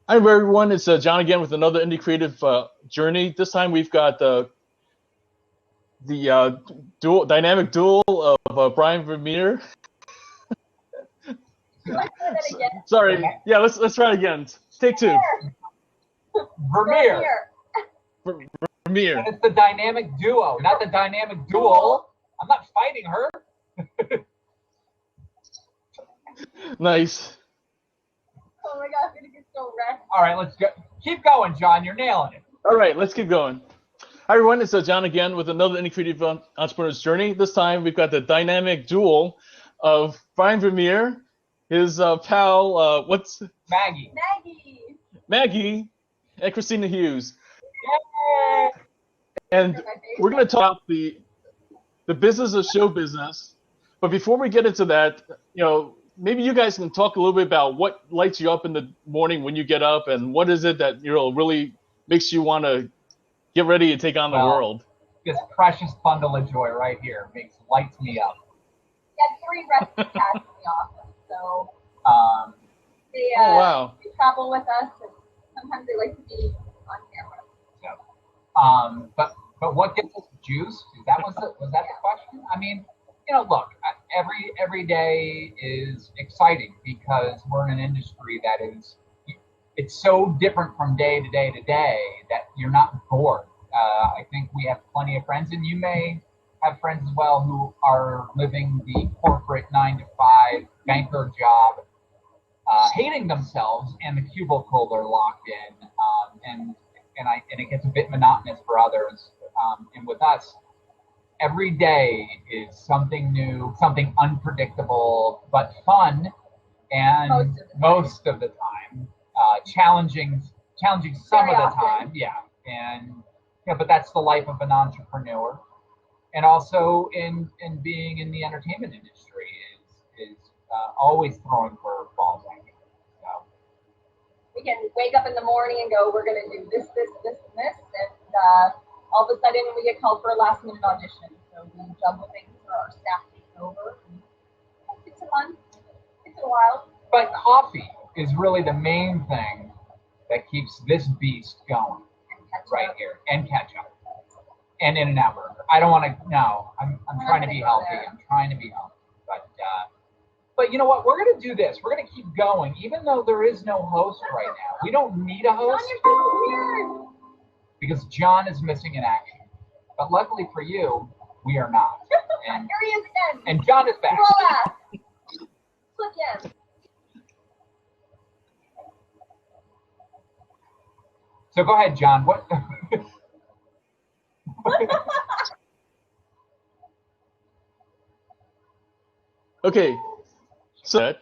Hi everyone, it's John again with another indie creative journey. This time we've got the dynamic duel of Brian Vermeire. Let's try that again. Sorry, yeah, let's try it again. Take two. Vermeire. Vermeire. And it's the dynamic duo, not the dynamic duel. I'm not fighting her. Nice. Oh my god, I'm gonna get so wrecked. All right, let's go. Keep going, John. You're nailing it. All right, let's keep going. Hi everyone, it's John again with another indie creative entrepreneur's journey. This time we've got the dynamic duel of Brian Vermeire, his pal, what's Maggie. Maggie, and Kristina Hughes. Yay! And we're going to talk the business of show business. But before we get into that, maybe you guys can talk a little bit about what lights you up in the morning when you get up, and what is it that really makes you want to get ready to take on the world. This precious bundle of joy right here lights me up. Yeah, 3 rescue cats in the office, so they travel with us, and sometimes they like to be on camera. So, but what gets us juice? Was that the question? I mean, look, every day is exciting because we're in an industry that it's so different from day to day to day that you're not bored. I think we have plenty of friends, and you may have friends as well who are living the corporate 9-to-5 banker job, hating themselves and the cubicle they're locked in, and it gets a bit monotonous for others. And with us, every day is something new, something unpredictable, but fun, and most of the time, challenging some of the time, but that's the life of an entrepreneur, and also in being in the entertainment industry is always throwing for balls. I think. So we can wake up in the morning and go, we're gonna do this, and and all of a sudden we get called for a last minute audition. So we juggle things for our staff takes over. It's a month. It's a while. But coffee is really the main thing that keeps this beast going right here, and ketchup, and In-N-Out Burger. I don't want to. No, I'm trying to be healthy. I'm trying to be healthy. But you know what? We're going to do this. We're going to keep going, even though there is no host right now. We don't need a host. John, you're so weird. Because John is missing in action. But luckily for you, we are not. And here he is again. And John is back. Look in. So go ahead, John. What? Okay, so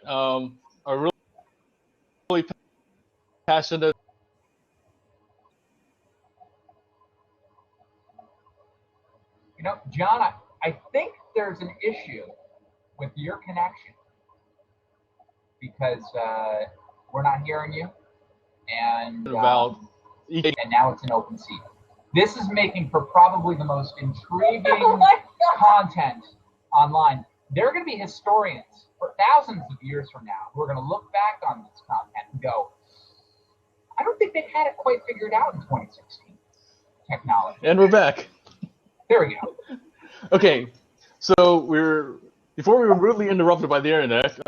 are really passionate. John, I think there's an issue with your connection because we're not hearing you, and now it's an open seat. This is making for probably the most intriguing content online. There are going to be historians for thousands of years from now who are going to look back on this content and go, I don't think they had it quite figured out in 2016. Technology. And we're back. There we go. Okay, so before we were rudely interrupted by the internet,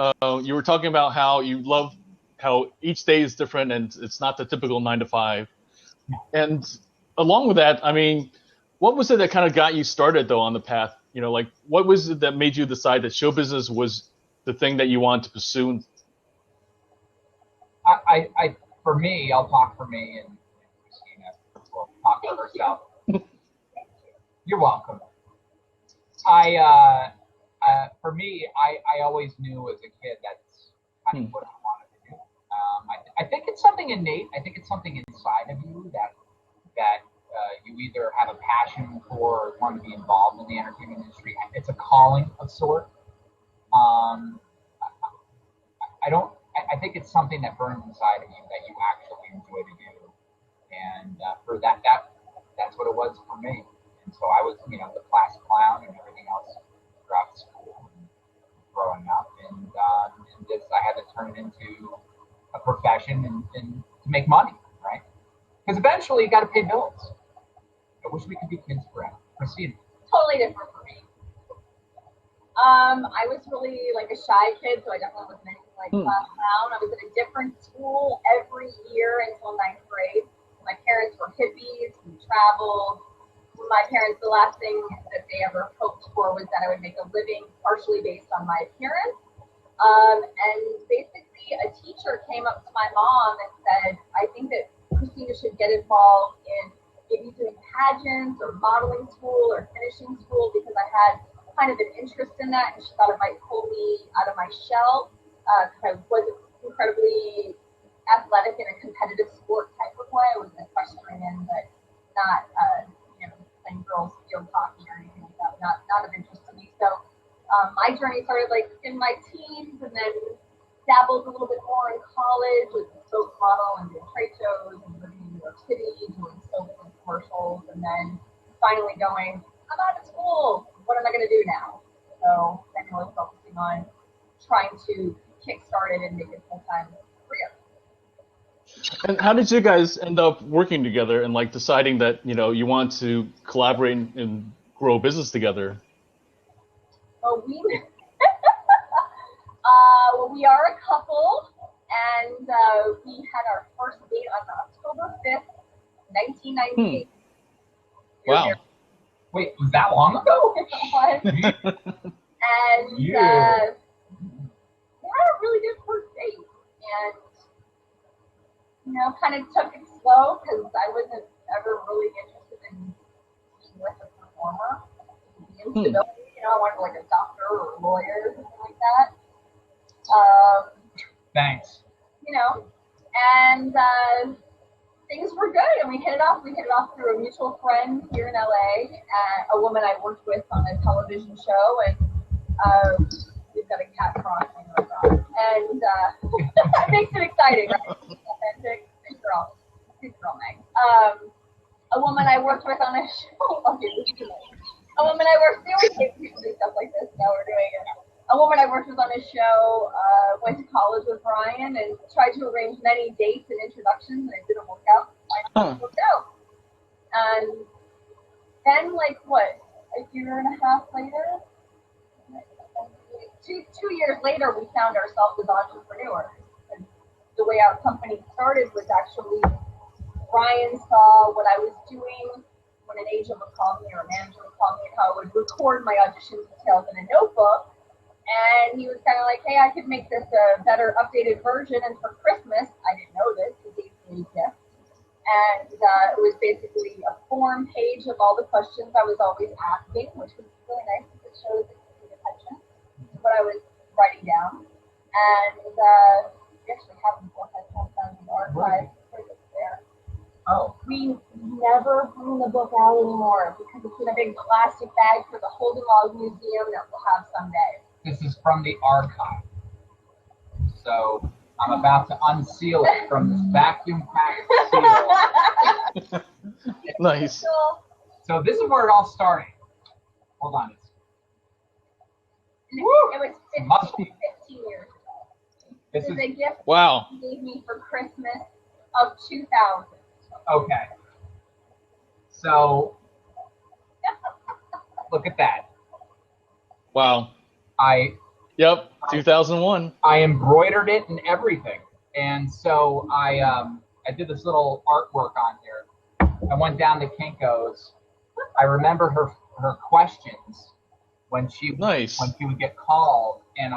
you were talking about how you love how each day is different and it's not the typical 9-to-5. And along with that, I mean, what was it that kind of got you started though on the path? What was it that made you decide that show business was the thing that you wanted to pursue? For me, I'll talk for me, and Kristina will talk for herself. You're welcome. For me, I always knew as a kid that's kind of what I wanted to do. I think it's something innate. I think it's something inside of you that you either have a passion for or want to be involved in the entertainment industry. It's a calling of sort. I think it's something that burns inside of you that you actually enjoy to do. And for that's what it was for me. And so I was, the class clown and everything else throughout school and growing up. And this, I had to turn it into a profession and make money, right? Because eventually you got to pay bills. I wish we could be kids forever. Christina. Totally different for me. I was really like a shy kid, so I definitely wasn't anything like class clown. I was at a different school every year until ninth grade. My parents were hippies. We traveled. My parents, the last thing that they ever hoped for was that I would make a living partially based on my appearance. And basically, a teacher came up to my mom and said, I think that Kristina should get involved in maybe doing pageants or modeling school or finishing school because I had kind of an interest in that, and she thought it might pull me out of my shell because I wasn't incredibly athletic in a competitive sport type of way. I was an equestrian, but not, playing girls field hockey or anything like that. Not of interest to me. So my journey started like in my teens, and then dabbled a little bit more in college with a soap model and doing trade shows and living in New York City, doing soap and commercials, and then finally going, I'm out of school. What am I going to do now? So I'm really focusing on trying to kickstart it and make it a full-time career. And how did you guys end up working together and like deciding that you want to collaborate and grow a business together? Well, we are a couple, and we had our first date on October 5th, 1998. Wow. Wait, was that long ago? And we had a really good first date, and kind of took it slow because I wasn't ever really interested in being with a performer. The instability, I wanted like a doctor or a lawyer or something like that. Thanks. And things were good, and we hit it off. We hit it off through a mutual friend here in LA, a woman I worked with on a television show, and we've got a cat crossing our dog, and that makes it exciting, right? Authentic, good girl, Meg. A woman I worked with on a show. Okay, this is amazing. A woman I worked with. We do stuff like this. Now we're doing it. A woman I worked with on a show went to college with Brian and tried to arrange many dates and introductions, and it didn't work out. It worked out. And then, a year and a half later, 2 years later, we found ourselves as entrepreneurs. And the way our company started was actually Brian saw what I was doing when an agent would call me or a manager would call me, and how I would record my audition details in a notebook. And he was kind of like, hey, I could make this a better updated version. And for Christmas, I didn't know this, he gave me a gift. And it was basically a form page of all the questions I was always asking, which was really nice because it shows that you paid attention to what I was writing down. And we actually have the book. I found in the archive. There. Oh. We never bring the book out anymore because it's in a big plastic bag for the Holden Log Museum that we'll have someday. This is from the archive. So I'm about to unseal it from this vacuum packed seal. Nice. So this is where it all started. Hold on. It was 15 years ago. This is is a gift wow. he gave me for Christmas of 2000. Okay. So look at that. Wow. Yep, 2001. I embroidered it and everything, and so I did this little artwork on here. I went down to Kinko's. I remember her questions when she would get called, and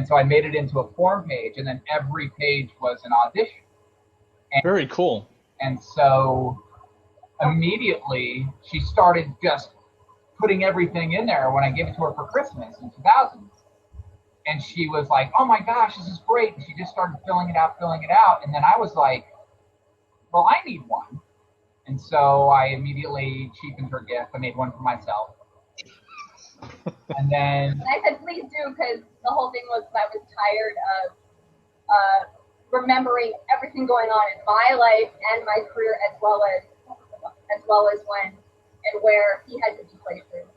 so I made it into a form page, and then every page was an audition. And, very cool. And so immediately she started just putting everything in there when I gave it to her for Christmas in 2000. And she was like, oh my gosh, this is great. And she just started filling it out. And then I was like, well, I need one. And so I immediately cheapened her gift. I made one for myself. And then I said, please do, because the whole thing was I was tired of remembering everything going on in my life and my career, as well as when and where he had to be places.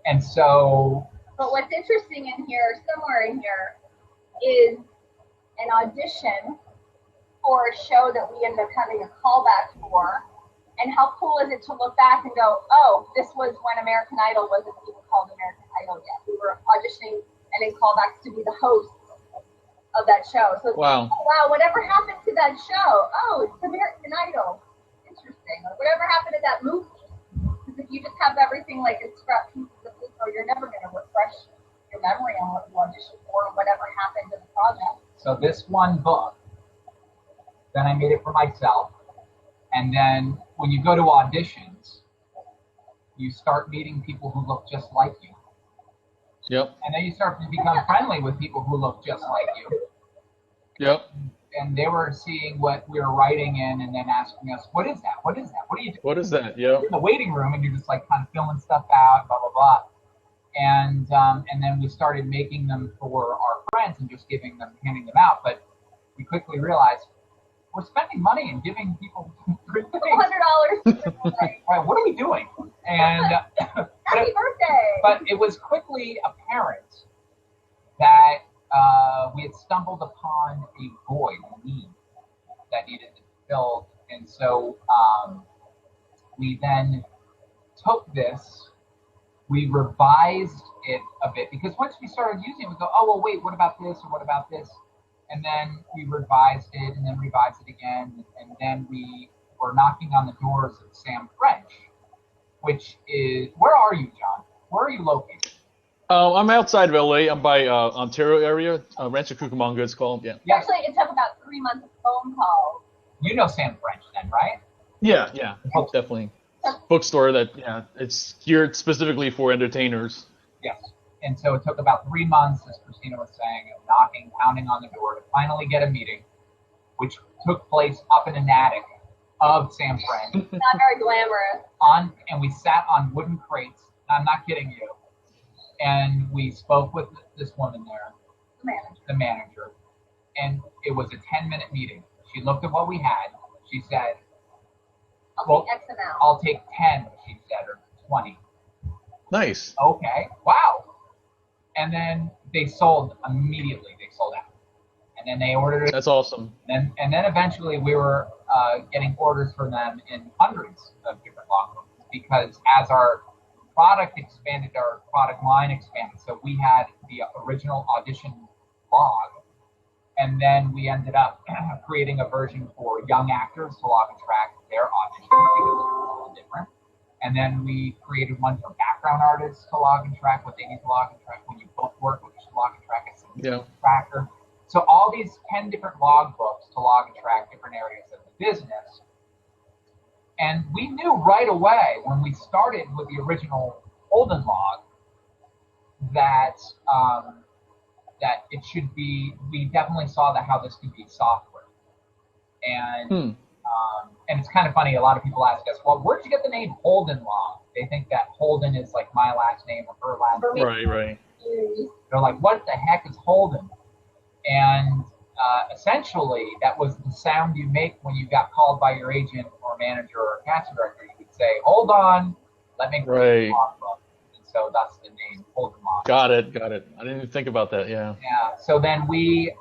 And so. But what's interesting in here, somewhere in here, is an audition for a show that we ended up having a callback for. And how cool is it to look back and go, oh, this was when American Idol wasn't even called American Idol yet. We were auditioning and in callbacks to be the hosts of that show. So Wow. Wow, whatever happened to that show? Oh, it's American Idol. Interesting. Or whatever happened to that movie? Because if you just have everything like in scrap pieces of paper, you're never going to refresh your memory on what you auditioned for and whatever happened to the project. So this one book, then I made it for myself. And then when you go to auditions, you start meeting people who look just like you. Yep. And then you start to become friendly with people who look just like you. Yep. And they were seeing what we were writing in and then asking us, what is that? What is that? What are you doing? What is that? Yep. In the waiting room, and you're just like kind of filling stuff out, blah, blah, blah. And then we started making them for our friends and just handing them out. But we quickly realized we're spending money and giving people free things. $200. Right, what are we doing? And Happy birthday! But it was quickly apparent that we had stumbled upon a void, a need that needed to be filled. And so we then took this, we revised it a bit, because once we started using it, we go, oh, well, wait, what about this, or what about this? And then we revised it, and then revised it again, and then we were knocking on the doors of Sam French, which is, where are you, John? Where are you located? I'm outside of LA. I'm by Ontario area, Rancho Cucamonga it's called. Yeah. Yes. Actually, it took about 3 months of phone calls. You know Sam French then, right? Yeah, yeah, definitely. Bookstore that, yeah, it's geared specifically for entertainers. Yes. And so it took about 3 months, as Kristina was saying, of knocking, pounding on the door to finally get a meeting, which took place up in an attic of Sam French. Not very glamorous. And we sat on wooden crates. I'm not kidding you. And we spoke with this woman there, the manager, and it was a 10-minute meeting. She looked at what we had. She said, I'll take X amount. I'll take 10, she said, or 20. Nice. Okay, wow. And then they sold immediately. They sold out. And then they ordered it. That's awesome. And then eventually we were getting orders from them in hundreds of different logbooks, because as our product expanded, our product line expanded. So we had the original audition log, and then we ended up creating a version for young actors to log and track their auditions, because it was a little different. And then we created one for background artists to log and track what they need to log and track. When you book work, you should log and track a tracker. So all these 10 different log books to log and track different areas of the business. And we knew right away when we started with the original Holden log that that it should be, we definitely saw that how this could be software. And and it's kind of funny, a lot of people ask us, well, where'd you get the name Holden log? They think that Holden is like my last name or her last name. Right. They're like, what the heck is Holden? And essentially, that was the sound you make when you got called by your agent or manager or casting director. You would say, hold on, let me create a logbook. And so that's the name, Holden log. Got it. I didn't even think about that, yeah. Yeah, so then we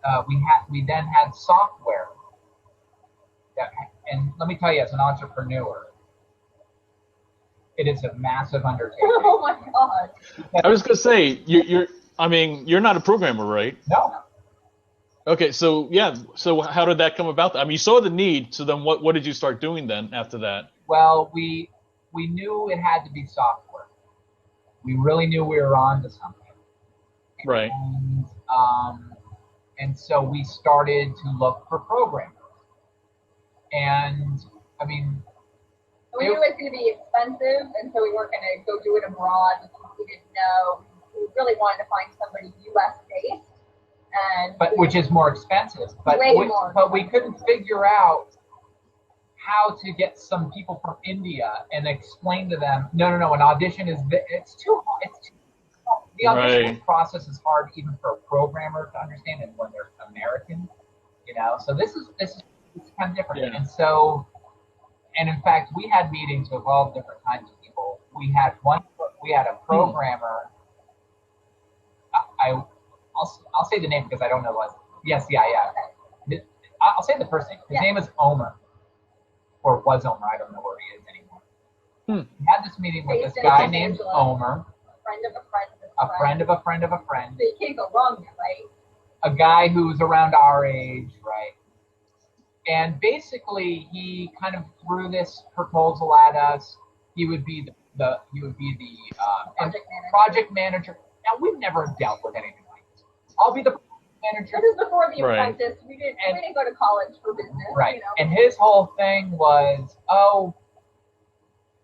then had software. And let me tell you, as an entrepreneur, it is a massive undertaking. Oh my God. I was gonna say, you're not a programmer, right? No. Okay, so how did that come about? I mean, you saw the need, so then what did you start doing then after that? Well, we knew it had to be software. We really knew we were on to something. Right. And so we started to look for programmers. And I mean, we knew it was going to be expensive, and so we weren't going to go do it abroad because we didn't know. We really wanted to find somebody U.S. based, which is more expensive. But we couldn't figure out how to get some people from India and explain to them, no, an audition is it's too hard. The audition process is hard even for a programmer to understand, and when they're American, So this is kind of different. Yeah. And in fact, we had meetings with all different kinds of people. We had a programmer. I'll say the name because I don't know what. Yes, yeah. I'll say the first name. His name is Omer, or was Omer. I don't know where he is anymore. We had this meeting with this guy named Omer. A friend of a friend. A friend of a friend of a friend. So you can't go wrong there, right? A guy who's around our age, right? And basically, he kind of threw this proposal at us. He would be the project manager. Now, we've never dealt with anything like this. I'll be the project manager. This is before the apprentice. We didn't go to college for business. Right. You know? And his whole thing was,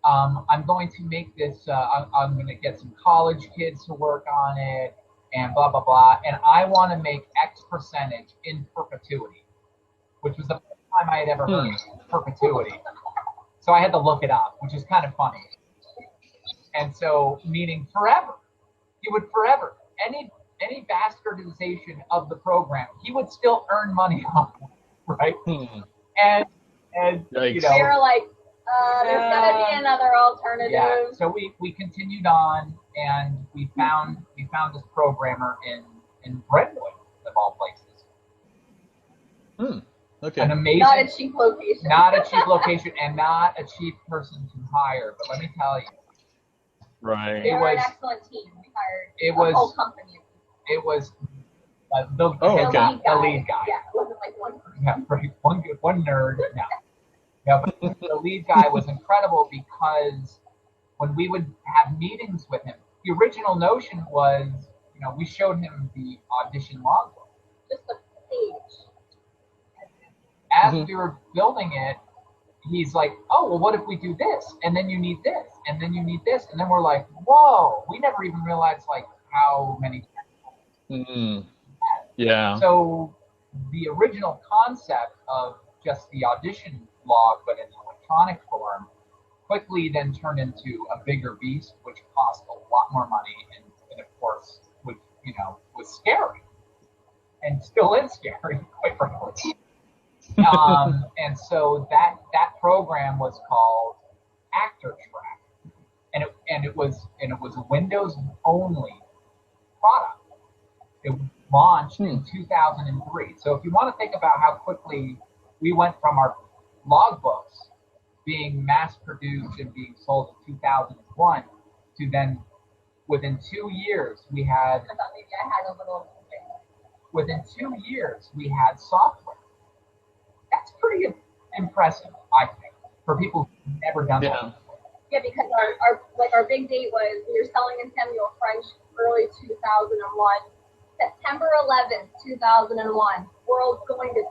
I'm going to make this, I'm going to get some college kids to work on it, and blah, blah, blah. And I want to make X percentage in perpetuity, which was the first time I had ever heard of perpetuity. So I had to look it up, which is kind of funny. And so, meaning forever. He would forever. Any bastardization of the program, he would still earn money on it, right? And you know, they were like, there's gotta be another alternative. Yeah. So we continued on, and we found this programmer in Brentwood, of all places. Okay. An amazing, not a cheap location. Not a cheap location, and not a cheap person to hire. But let me tell you, right. They were an excellent team. We hired a whole company. It was the lead guy. Yeah, it wasn't like one person. Yeah, right. One nerd. No. Yeah, but the lead guy was incredible because when we would have meetings with him, the original notion was, you know, we showed him the audition logbook. Just a page. As we were building it, he's like, oh, well, what if we do this? And then you need this. And then you need this. And then we're like, whoa, we never even realized, like, how many. Yeah. So the original concept of just the audition log, but in electronic form, quickly then turned into a bigger beast, which cost a lot more money, and of course, was scary, and still is scary, quite frankly. And so that program was called Actor Track, and it was a Windows only product. It launched in 2003. So if you want to think about how quickly we went from our logbooks being mass produced and being sold in 2001 to then within 2 years we had. I thought maybe I had a little. Within 2 years we had software. That's pretty impressive, I think, for people who've never done that before. Yeah, because our big date was we were selling in Samuel French early 2001. September 11th, 2001. World's going to,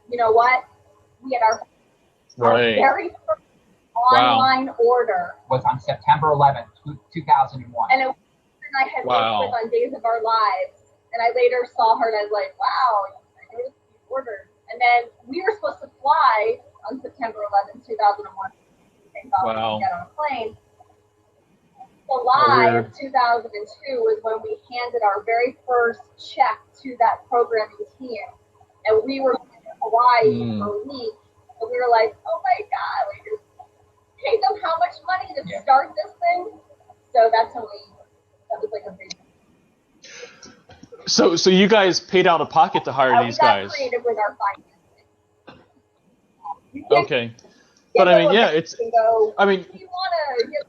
you know what? We had our very first online order. Was on September 11th, 2001. And it was I had worked with on Days of Our Lives. And I later saw her and I was like, wow, I noticed you ordered. And then we were supposed to fly on September 11th, 2001. Thank God we got on a plane. July of 2002 was when we handed our very first check to that programming team. And we were in Hawaii for a week. And we were like, oh my God, we just paid them how much money to start this thing? So that's when that was like a big. So you guys paid out of pocket to hire these guys? We got creative with our financing. Okay. But I mean, it's, I mean, you want to get.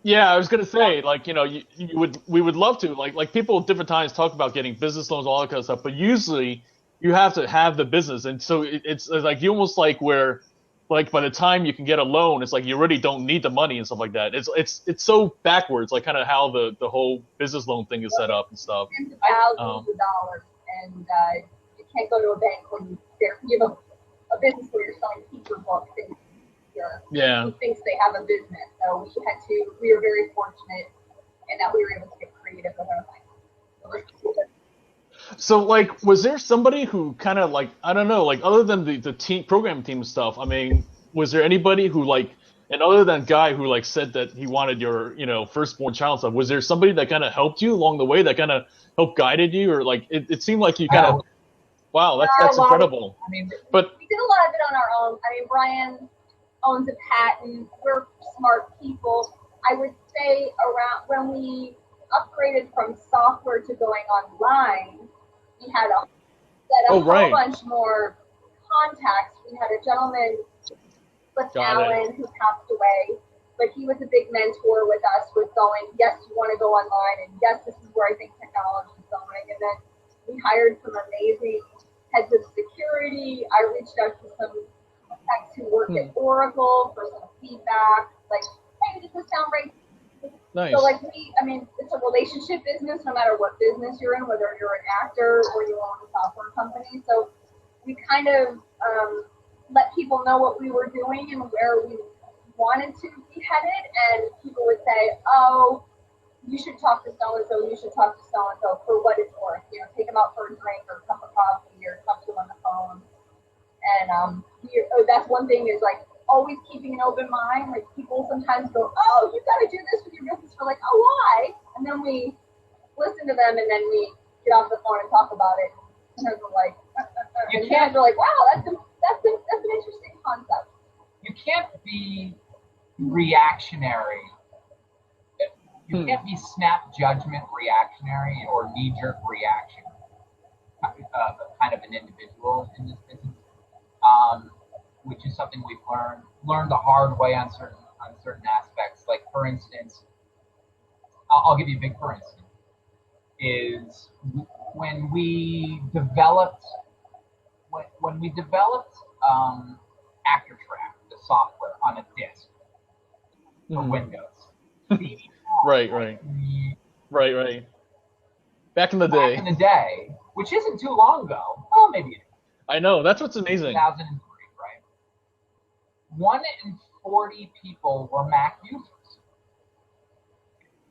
Yeah, I was gonna say, like, you know, we would love to, like people at different times talk about getting business loans, all that kind of stuff, but usually you have to have the business, and so it's like you almost like where, like by the time you can get a loan, it's like you really don't need the money and stuff like that. It's so backwards, like kind of how the whole business loan thing is set up and stuff. Tens of thousands of dollars, and you can't go to a bank when you have a business where you're selling teacher books and who thinks they have a business. So we were very fortunate in that we were able to get creative with our finances. So, like, was there somebody who kind of, like, I don't know, like, other than the team program team stuff, I mean, was there anybody who, like, and other than Guy who, like, said that he wanted your, you know, firstbborn child stuff, was there somebody that kind of helped you along the way, that kind of helped guided you, or, like, it seemed like you kind of, wow, that's incredible. I mean, but we did a lot of it on our own. I mean, Brian owns a patent. We're smart people. I would say around when we upgraded from software to going online, we had a whole bunch more contacts. We had a gentleman, Got Allen, who passed away, but he was a big mentor with us with going, yes, you want to go online, and yes, this is where I think technology is going. And then we hired some amazing heads of security. I reached out to some techs who worked at Oracle for some feedback, like, hey, does this sound right? Nice. So like it's a relationship business no matter what business you're in, whether you're an actor or you own a software company. So we kind of let people know what we were doing and where we wanted to be headed, and people would say, oh, you should talk to so-and-so, you should talk to so-and-so for what it's worth. You know, take them out for a drink or a cup of coffee or talk to them on the phone. And that's one thing is like always keeping an open mind. Like people sometimes go, oh, you got to do this with your business. We're like, oh, why? And then we listen to them, and then we get off the phone and talk about it. And we're like, and we're like, wow, that's an interesting concept. You can't be reactionary. You can't be snap judgment reactionary or knee-jerk reaction kind of an individual in this business, which is something we've learned the hard way on certain aspects. Like for instance, I'll give you a big for instance, is when we developed ActorTrack, the software on a disk for Windows. Right. Back in the day, which isn't too long ago. Well, maybe it is. I know, that's what's amazing. 2003, right? 1 in 40 people were Mac users.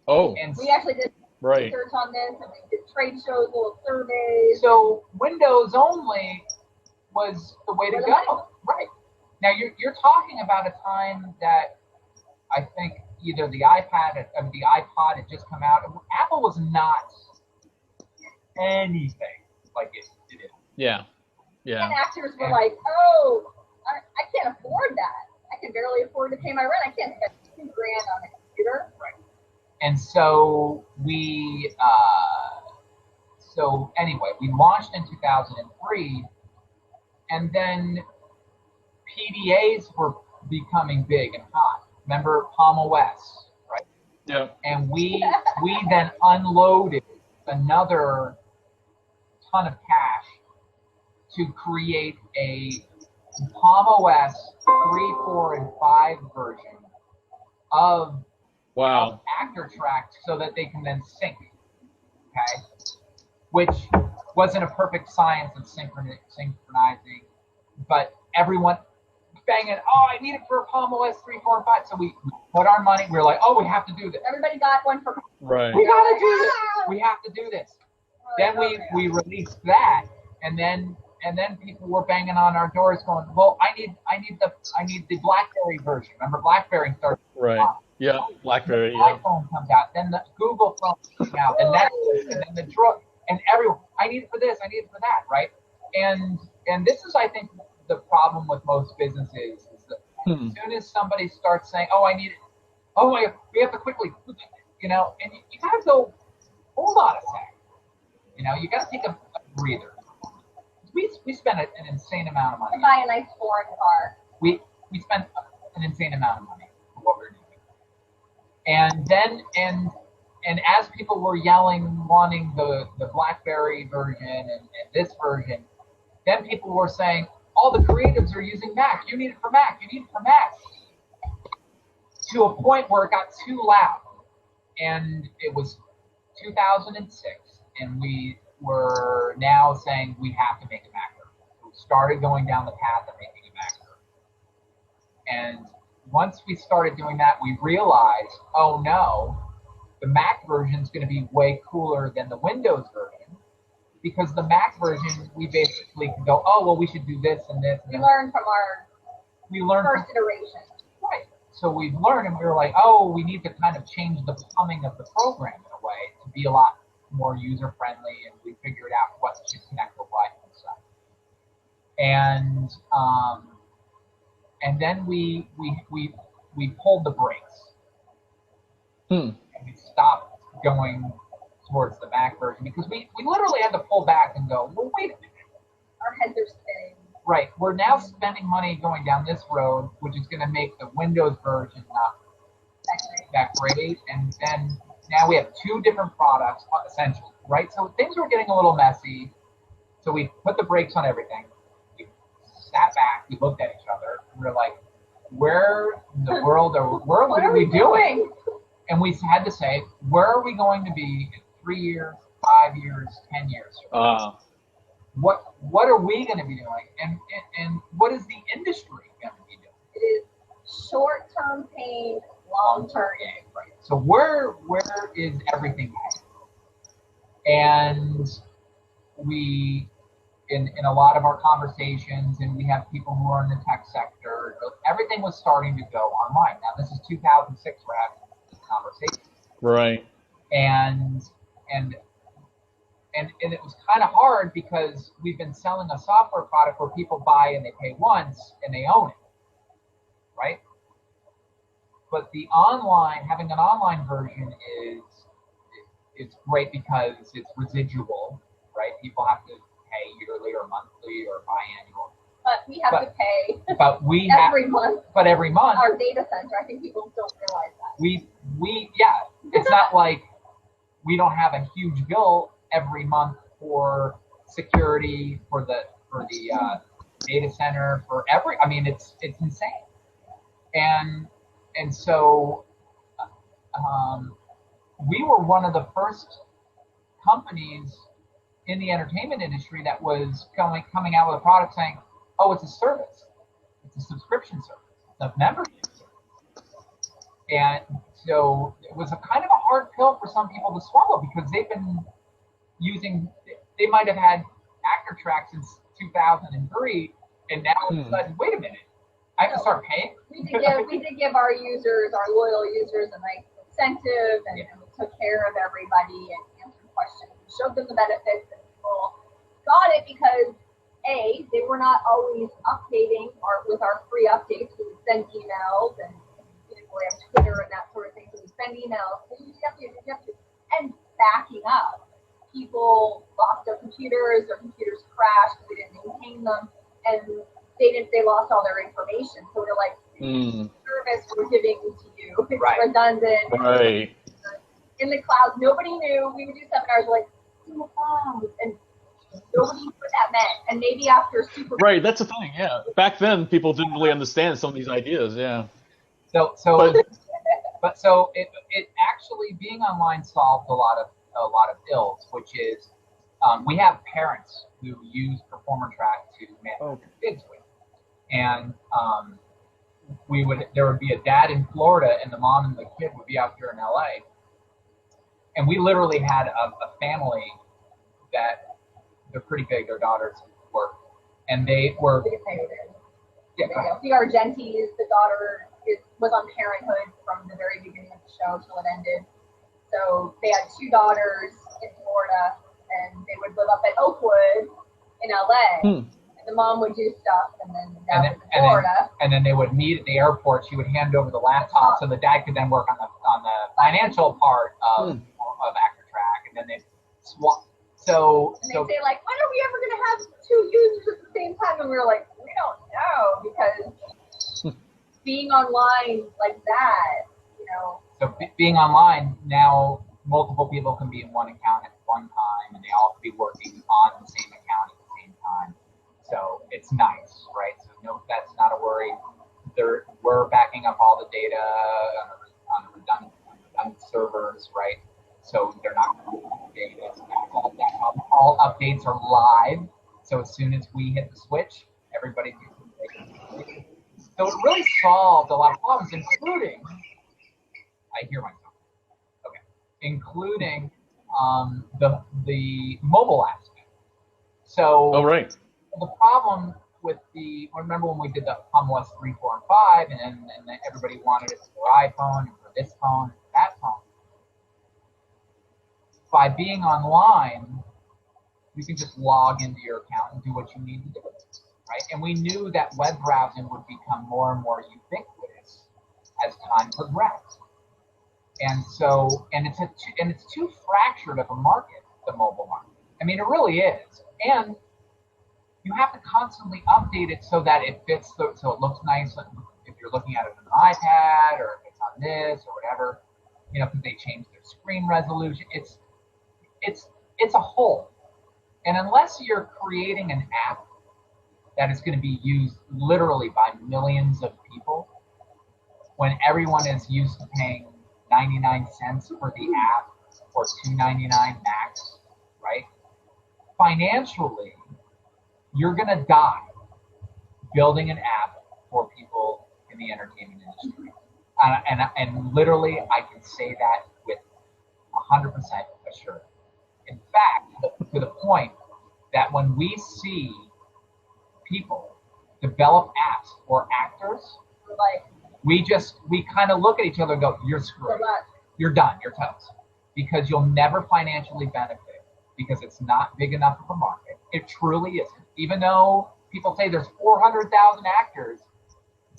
Oh. And we actually did research on this, and we did trade shows, little surveys. So Windows only was the way to go. Right. Now you're talking about a time that I think either the iPod had just come out. Apple was not anything like it is. Yeah. And actors were like, oh, I can't afford that. I can barely afford to pay my rent. I can't spend $2,000 on a computer. Right. And so anyway, we launched in 2003, and then PDAs were becoming big and hot. Remember Palm OS, right? Yeah. And we then unloaded another ton of cash to create a Palm OS 3, 4, and 5 version of ActorTrack so that they can then sync. Okay, which wasn't a perfect science of synchronizing, but everyone banging, oh, I need it for Palm OS 3, 4, and 5. So we put our money. We were like, oh, we have to do this. Everybody got one for. Right. We got to do this. We have to do this. Then we released that, and then people were banging on our doors, going, well, I need the BlackBerry version. Remember, BlackBerry started. Right. Yeah. BlackBerry. The iPhone comes out, then the Google phone comes out, and Netflix, and then the drug, and everyone. I need it for this. I need it for that. Right. And this is, I think, the problem with most businesses is that as soon as somebody starts saying, "Oh, I need it," we have to quickly, and you gotta go. Hold on a sec. You gotta take a breather. We spent an insane amount of money. To buy a nice foreign car. We spent an insane amount of money for what we were doing. And then and as people were yelling, wanting the BlackBerry version and this version, then people were saying, all the creatives are using Mac. You need it for Mac. You need it for Mac. To a point where it got too loud. And it was 2006, and we were now saying we have to make a Mac version. We started going down the path of making a Mac version. And once we started doing that, we realized, oh no, the Mac version is going to be way cooler than the Windows version, because the Mac version, we basically can go, oh, well, we should do this and this. And we learned from our first iteration. Right. So we've learned, and we were like, oh, we need to kind of change the plumbing of the program in a way to be a lot more user-friendly, and we figured out what should connect with what and stuff. And then we pulled the brakes. And we stopped going towards the Mac version because we literally had to pull back and go, well, wait a minute. Our heads are spinning. Right. We're now spending money going down this road, which is going to make the Windows version not that great. And then now we have two different products, essentially, right? So things were getting a little messy. So we put the brakes on everything. We sat back, we looked at each other, and we were like, where in the world what are we doing? And we had to say, where are we going to be in 3 years, 5 years, 10 years? What are we going to be doing? And what is the industry going to be doing? It is short-term pain, long-term gain. Right. So where is everything headed? And we, in a lot of our conversations, and we have people who are in the tech sector, everything was starting to go online. Now, this is 2006 we're having this conversation. Right. And it was kind of hard because we've been selling a software product where people buy and they pay once and they own it, right? But having an online version is great because it's residual, right? People have to pay yearly or monthly or biannual. But we have to pay every month. But every month. Our data center, I think people don't realize that. It's not like we don't have a huge bill every month for security, for the data center, it's insane. And so we were one of the first companies in the entertainment industry that was coming out with a product saying, oh, it's a service. It's a subscription service. It's a membership service. And so it was a kind of a hard pill for some people to swallow because they've been they might have had Actor Track since 2003, and now all of a sudden, wait a minute, I have to start paying? We did give our users, our loyal users, a nice incentive, and we took care of everybody and answered questions, and showed them the benefits, and people got it because they were not always updating with our free updates. We would send emails, and we have Twitter and that sort of thing, so we send emails, and backing up. People lost their computers crashed, we didn't maintain them, and they lost all their information. So we're like, service we're giving to you. It's redundant. Right. In the cloud, nobody knew. We would do seminars like, in the cloud, and nobody knew what that meant. And maybe after super. Right, that's the thing. Yeah, back then people didn't really understand some of these ideas. Yeah. So it actually being online solved a lot of ills, which is we have parents who use Performer Track to manage their kids with, and there would be a dad in Florida and the mom and the kid would be out here in LA, and we literally had a family that they're pretty big, their daughters work, and they were the Argentis, the daughter was on Parenthood from the very beginning of the show till it ended. So they had two daughters in Florida, and they would live up at Oakwood in LA. And the mom would do stuff, and then the dad was in Florida. And then they would meet at the airport. She would hand over the laptop, so the dad could then work on the financial part of Actor Track, and then they swap. So they'd say like, when are we ever going to have two users at the same time? And we were like, we don't know, because being online like that, So being online, now multiple people can be in one account at one time, and they all can be working on the same account at the same time. So it's nice, right? So no, that's not a worry. We're backing up all the data on redundant servers, right? So they're not going to be data. So all updates are live. So as soon as we hit the switch, everybody can. So it really solved a lot of problems, including. I hear myself. Okay. Including the mobile aspect. So the problem with remember when we did the Palm OS 3, 4, and 5, and everybody wanted it for iPhone and for this phone and for that phone. By being online, you can just log into your account and do what you need to do, right? And we knew that web browsing would become more and more ubiquitous as time progressed. And so, it's too fractured of a market, the mobile market. I mean, it really is. And you have to constantly update it so that it fits, so it looks nice. If you're looking at it on an iPad or if it's on this or whatever, because they change their screen resolution. It's a whole. And unless you're creating an app that is going to be used literally by millions of people, when everyone is used to paying 99 cents for the app or $2.99 max, right? Financially, you're going to die building an app for people in the entertainment industry. And literally, I can say that with 100% assurance. In fact, to the point that when we see people develop apps for actors, we kind of look at each other and go, "You're screwed. You're done. You're toast." Because you'll never financially benefit because it's not big enough of a market. It truly isn't. Even though people say there's 400,000 actors,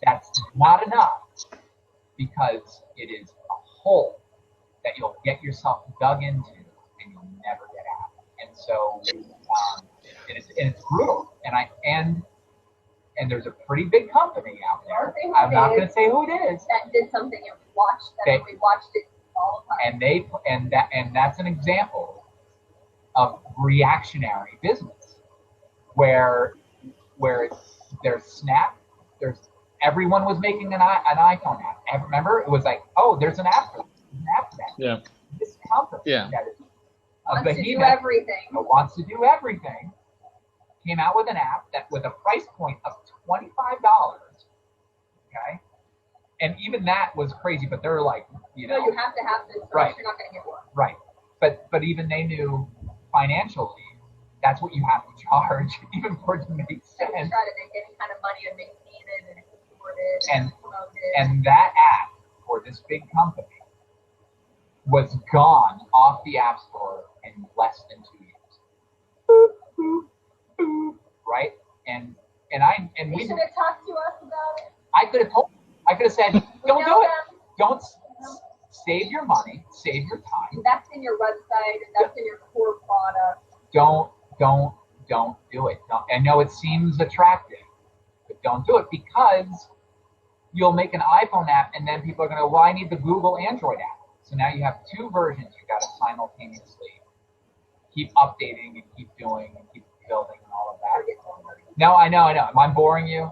that's not enough because it is a hole that you'll get yourself dug into and you'll never get out. And so it's brutal. And there's a pretty big company out there. I'm not going to say who it is. That did something and we watched that. We watched it all the time. And that's an example of reactionary business where there's Snap, everyone was making an iPhone app. Remember, it was like, oh, there's an app for that. Yeah. This company that is wants to do everything. Wants to do everything. Came out with an app that with a price point of $25. Okay, and even that was crazy. But they're like, No, you have to have this. Right. You're not going to get one. Right. But even they knew financially that's what you have to charge, even for it to make sense. Try to make any kind of money and maintain it and support it and promote it. And that app for this big company was gone off the App Store in less than 2 years. Boop, boop, boop, right? And They we should have talked to us about it. I could have told. I could have said, "Don't do it. Don't save your money, save your time. Invest in your website. Invest in your core product. Don't do it. I know it seems attractive, but don't do it because you'll make an iPhone app and then people are going to, well, I need the Google Android app. So now you have two versions you got to simultaneously keep updating and keep doing and keep building and all of that. No, I know. Am I boring you?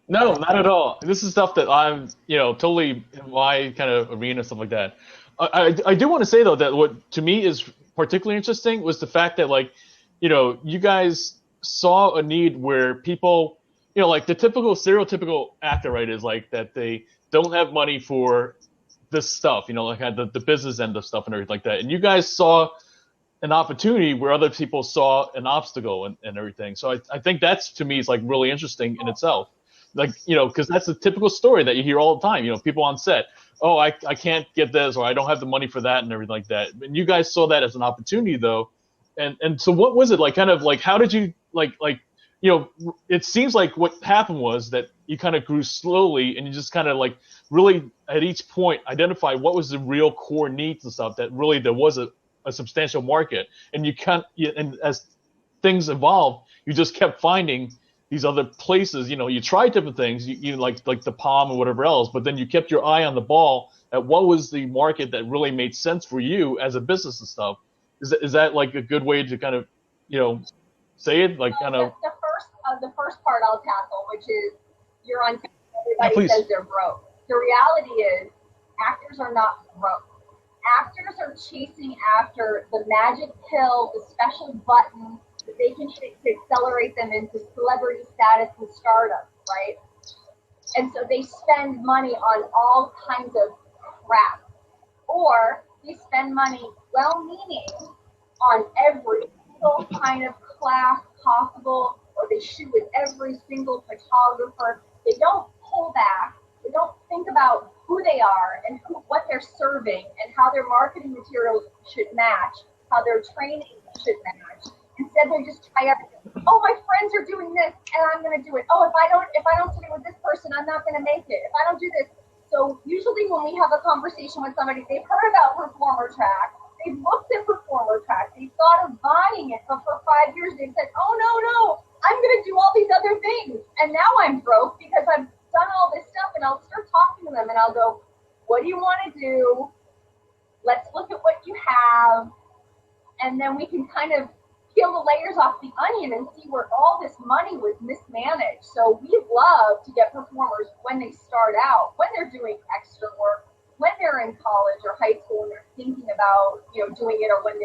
No, not at all. This is stuff that I'm, totally in my kind of arena, stuff like that. I do want to say, though, that what to me is particularly interesting was the fact that, you guys saw a need where people, like the typical stereotypical actor, right, is like that they don't have money for this stuff, like the business end of stuff and everything like that. And you guys saw an opportunity where other people saw an obstacle and everything. So I think that's, to me, is like really interesting in itself. Because that's a typical story that you hear all the time. People on set, oh, I can't get this, or I don't have the money for that, and everything like that. And you guys saw that as an opportunity, though. And so what was it like? Kind of like, how did you it seems like what happened was that you kind of grew slowly, and you just kind of really at each point identify what was the real core needs and stuff that really there was a substantial market, and and as things evolved, you just kept finding these other places. You tried different things, you like the Palm or whatever else, but then you kept your eye on the ball at what was the market that really made sense for you as a business and stuff. Is that like a good way to kind of, say it? The first part I'll tackle, which is you're on. Everybody Yeah, says they're broke. The reality is, actors are not broke. Actors are chasing after the magic pill, the special button that they can hit to accelerate them into celebrity status and stardom, right? And so they spend money on all kinds of crap, or they spend money well-meaning on every single kind of class possible, or they shoot with every single photographer. They don't pull back. They don't think about who they are and what they're serving and how their marketing materials should match, how their training should match. Instead, they just try everything. Oh, my friends are doing this, and I'm going to do it. Oh, if I don't sit with this person, I'm not going to make it. If I don't do this. So usually when we have a conversation with somebody, they've heard about Performer Track, they've looked at Performer Track, they've thought of buying it, but for 5 years they've said, oh no, I'm going to do all these other things. And now I'm broke because I've done all this stuff, and I'll start talking to them and I'll go, what do you want to do? Let's look at what you have. And then we can kind of peel the layers off the onion and see where all this money was mismanaged. So we love to get performers when they start out, when they're doing extra work, when they're in college or high school and they're thinking about, doing it, or when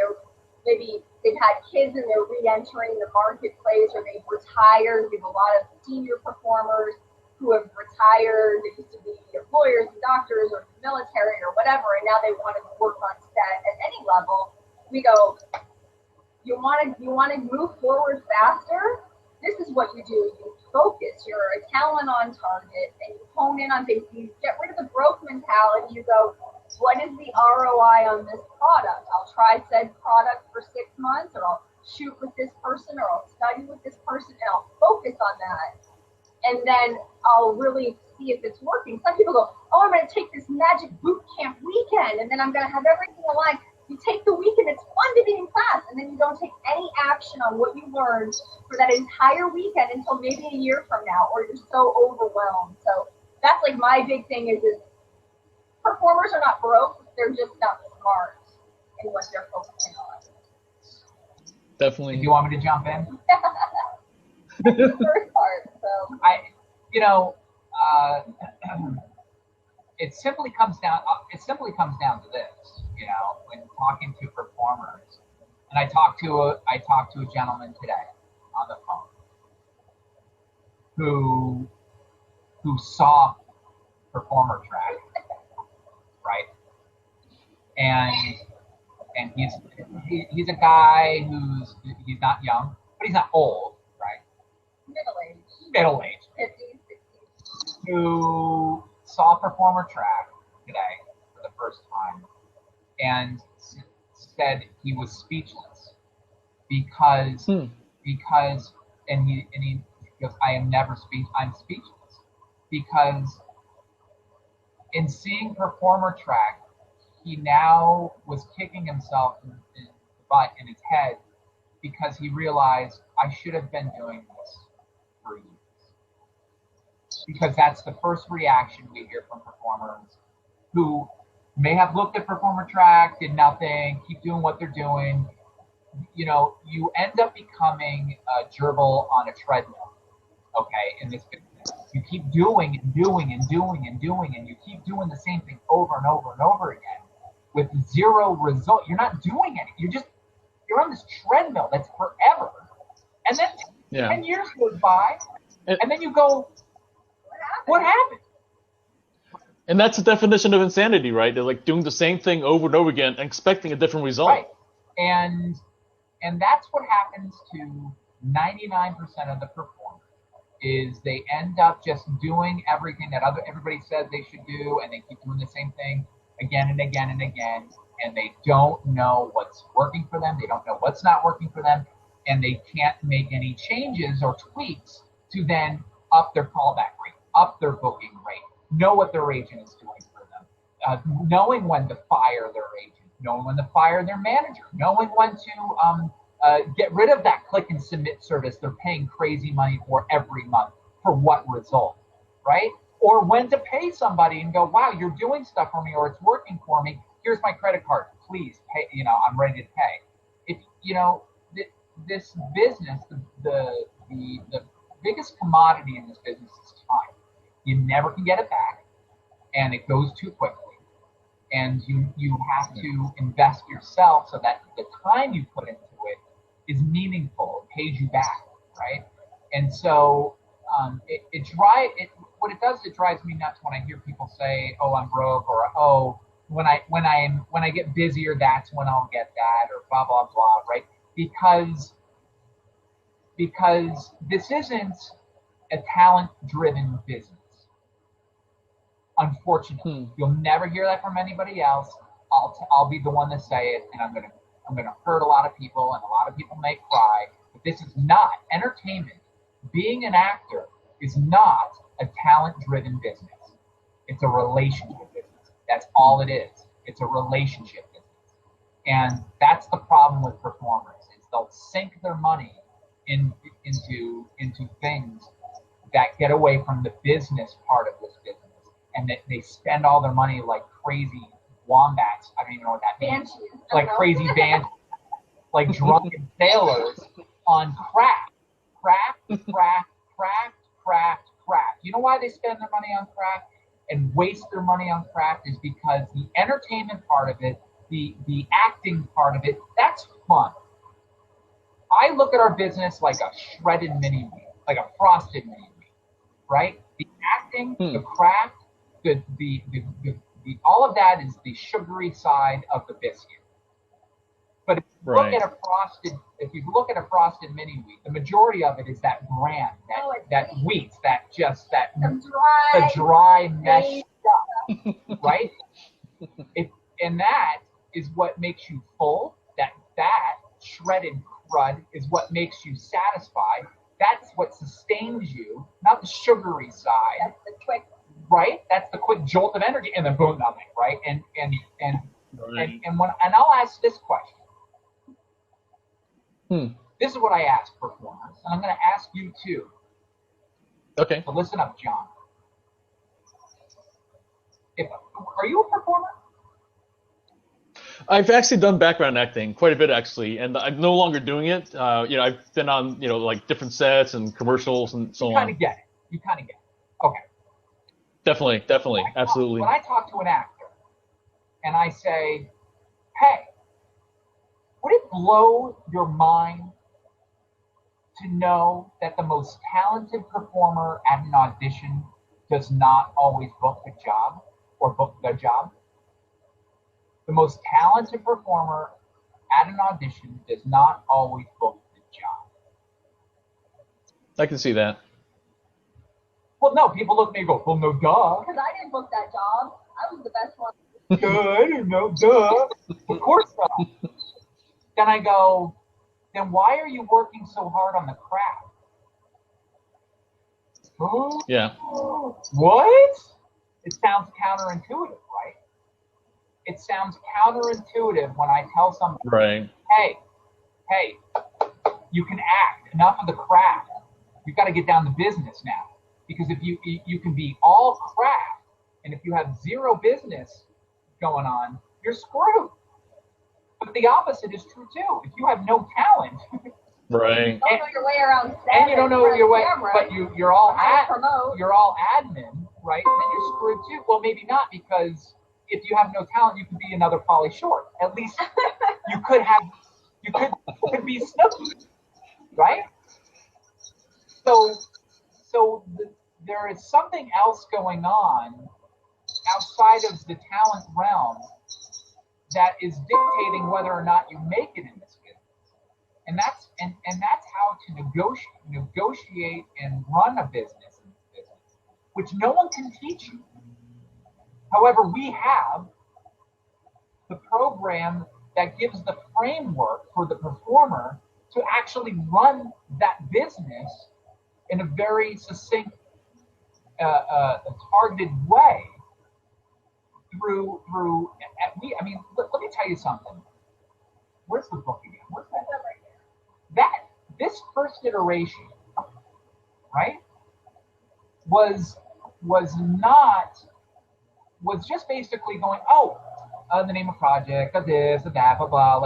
maybe they've had kids and they're re-entering the marketplace, or they've retired. We have a lot of senior performers who have retired. They used to be lawyers and doctors or military or whatever, and now they want to work on set at any level. We go, you want to move forward faster? This is what you do. You focus. You're a talent on target, and you hone in on things. You get rid of the broke mentality. You go, what is the ROI on this product? I'll try said product for 6 months, or I'll shoot with this person, or I'll study with this person, and I'll focus on that. And then I'll really see if it's working. Some people go, oh, I'm going to take this magic boot camp weekend, and then I'm going to have everything aligned. You take the weekend, it's fun to be in class, and then you don't take any action on what you learned for that entire weekend until maybe a year from now, or you're so overwhelmed. So that's like my big thing is performers are not broke, they're just not smart in what they're focusing on. Definitely. Do you want me to jump in? That's the first part. So it simply comes down to this, when talking to performers. And I talked to a gentleman today on the phone who saw Performer Track, right? And he's a guy he's not young, but he's not old, right? Middle age. 50s, 60s. Who saw Performer Track today for the first time and said he was speechless because he goes, I'm speechless because in seeing Performer Track, he now was kicking himself in the butt, in his head, because he realized I should have been doing this for years. Because that's the first reaction we hear from performers who may have looked at Performer Track, did nothing, keep doing what they're doing. You end up becoming a gerbil on a treadmill, okay, in this business. You keep doing and doing and doing and doing, and you keep doing the same thing over and over and over again with zero result. You're not doing anything. You're on this treadmill that's forever. And then 10 years goes by, and then you go, what happened? And that's the definition of insanity, right? They're like doing the same thing over and over again and expecting a different result. Right. And that's what happens to 99% of the performers, is they end up just doing everything that everybody says they should do, and they keep doing the same thing again and again and again, and they don't know what's working for them, they don't know what's not working for them, and they can't make any changes or tweaks to then up their callback rate, up their booking rate, know what their agent is doing for them, knowing when to fire their agent, knowing when to fire their manager, knowing when to get rid of that click and submit service they're paying crazy money for every month. For what result, right? Or when to pay somebody and go, wow, you're doing stuff for me, or it's working for me. Here's my credit card, please pay. I'm ready to pay. If this business, the biggest commodity in this business is time. You never can get it back, and it goes too quickly. And you have to invest yourself so that the time you put into it is meaningful, it pays you back, right? And so what it does, it drives me nuts when I hear people say, "Oh, I'm broke," or "Oh, when I get busier, that's when I'll get that," or blah blah blah, right? Because this isn't a talent-driven business. Unfortunately, you'll never hear that from anybody else. I'll be the one to say it, and I'm gonna hurt a lot of people, and a lot of people may cry. But this is not entertainment. Being an actor is not a talent-driven business. It's a relationship business. That's all it is. It's a relationship business. And that's the problem with performers, is they'll sink their money into things that get away from the business part of this business. And that they spend all their money like crazy wombats. I don't even know what that means. Like crazy banshees, like drunken sailors on craft. You know why they spend their money on craft and waste their money on craft is because the entertainment part of it, the acting part of it, that's fun. I look at our business like a shredded mini wheat, like a frosted mini wheat, right? The acting, the craft, the all of that is the sugary side of the biscuit. But if you look at a frosted mini wheat, the majority of it is that bran, that wheat, the dry mesh stuff, right? And that is what makes you full. That shredded crud is what makes you satisfied. That's what sustains you, not the sugary side. That's the quick. Right? That's the quick jolt of energy, and then boom, nothing. Right? And I'll ask this question. This is what I ask performers, and I'm going to ask you too. Okay. So listen up, John. Are you a performer? I've actually done background acting quite a bit, actually, and I'm no longer doing it. I've been on, like different sets and commercials and so on. You kind of get it. Okay. Definitely, absolutely. When I talk to an actor and I say, hey, would it blow your mind to know that the most talented performer at an audition does not always book the job or book the job? The most talented performer at an audition does not always book the job. I can see that. Well, no, people look at me and go, well, no, duh. Because I didn't book that job. I was the best one. Duh, I didn't know, duh. Of course not. Then I go, then why are you working so hard on the craft? Oh, yeah. What? It sounds counterintuitive, right? It sounds counterintuitive when I tell somebody, right. Hey, you can act. Enough of the craft. You've got to get down to business now. Because if you can be all craft, and if you have zero business going on, you're screwed. But the opposite is true too. If you have no talent, right, you don't know your way around set, and you don't know your way, camera, but you're all admin, right? And then you're screwed too. Well, maybe not, because if you have no talent, you could be another Polly Short. At least you could be Snooki, right? So there is something else going on outside of the talent realm that is dictating whether or not you make it in this business, and that's how to negotiate and run a business in this business, which no one can teach you. However, we have the program that gives the framework for the performer to actually run that business in a very succinct, targeted way. Let me tell you something. Where's the book again? Where's that right there? This first iteration, right, was just basically going, the name of project, of this, of that, blah, blah,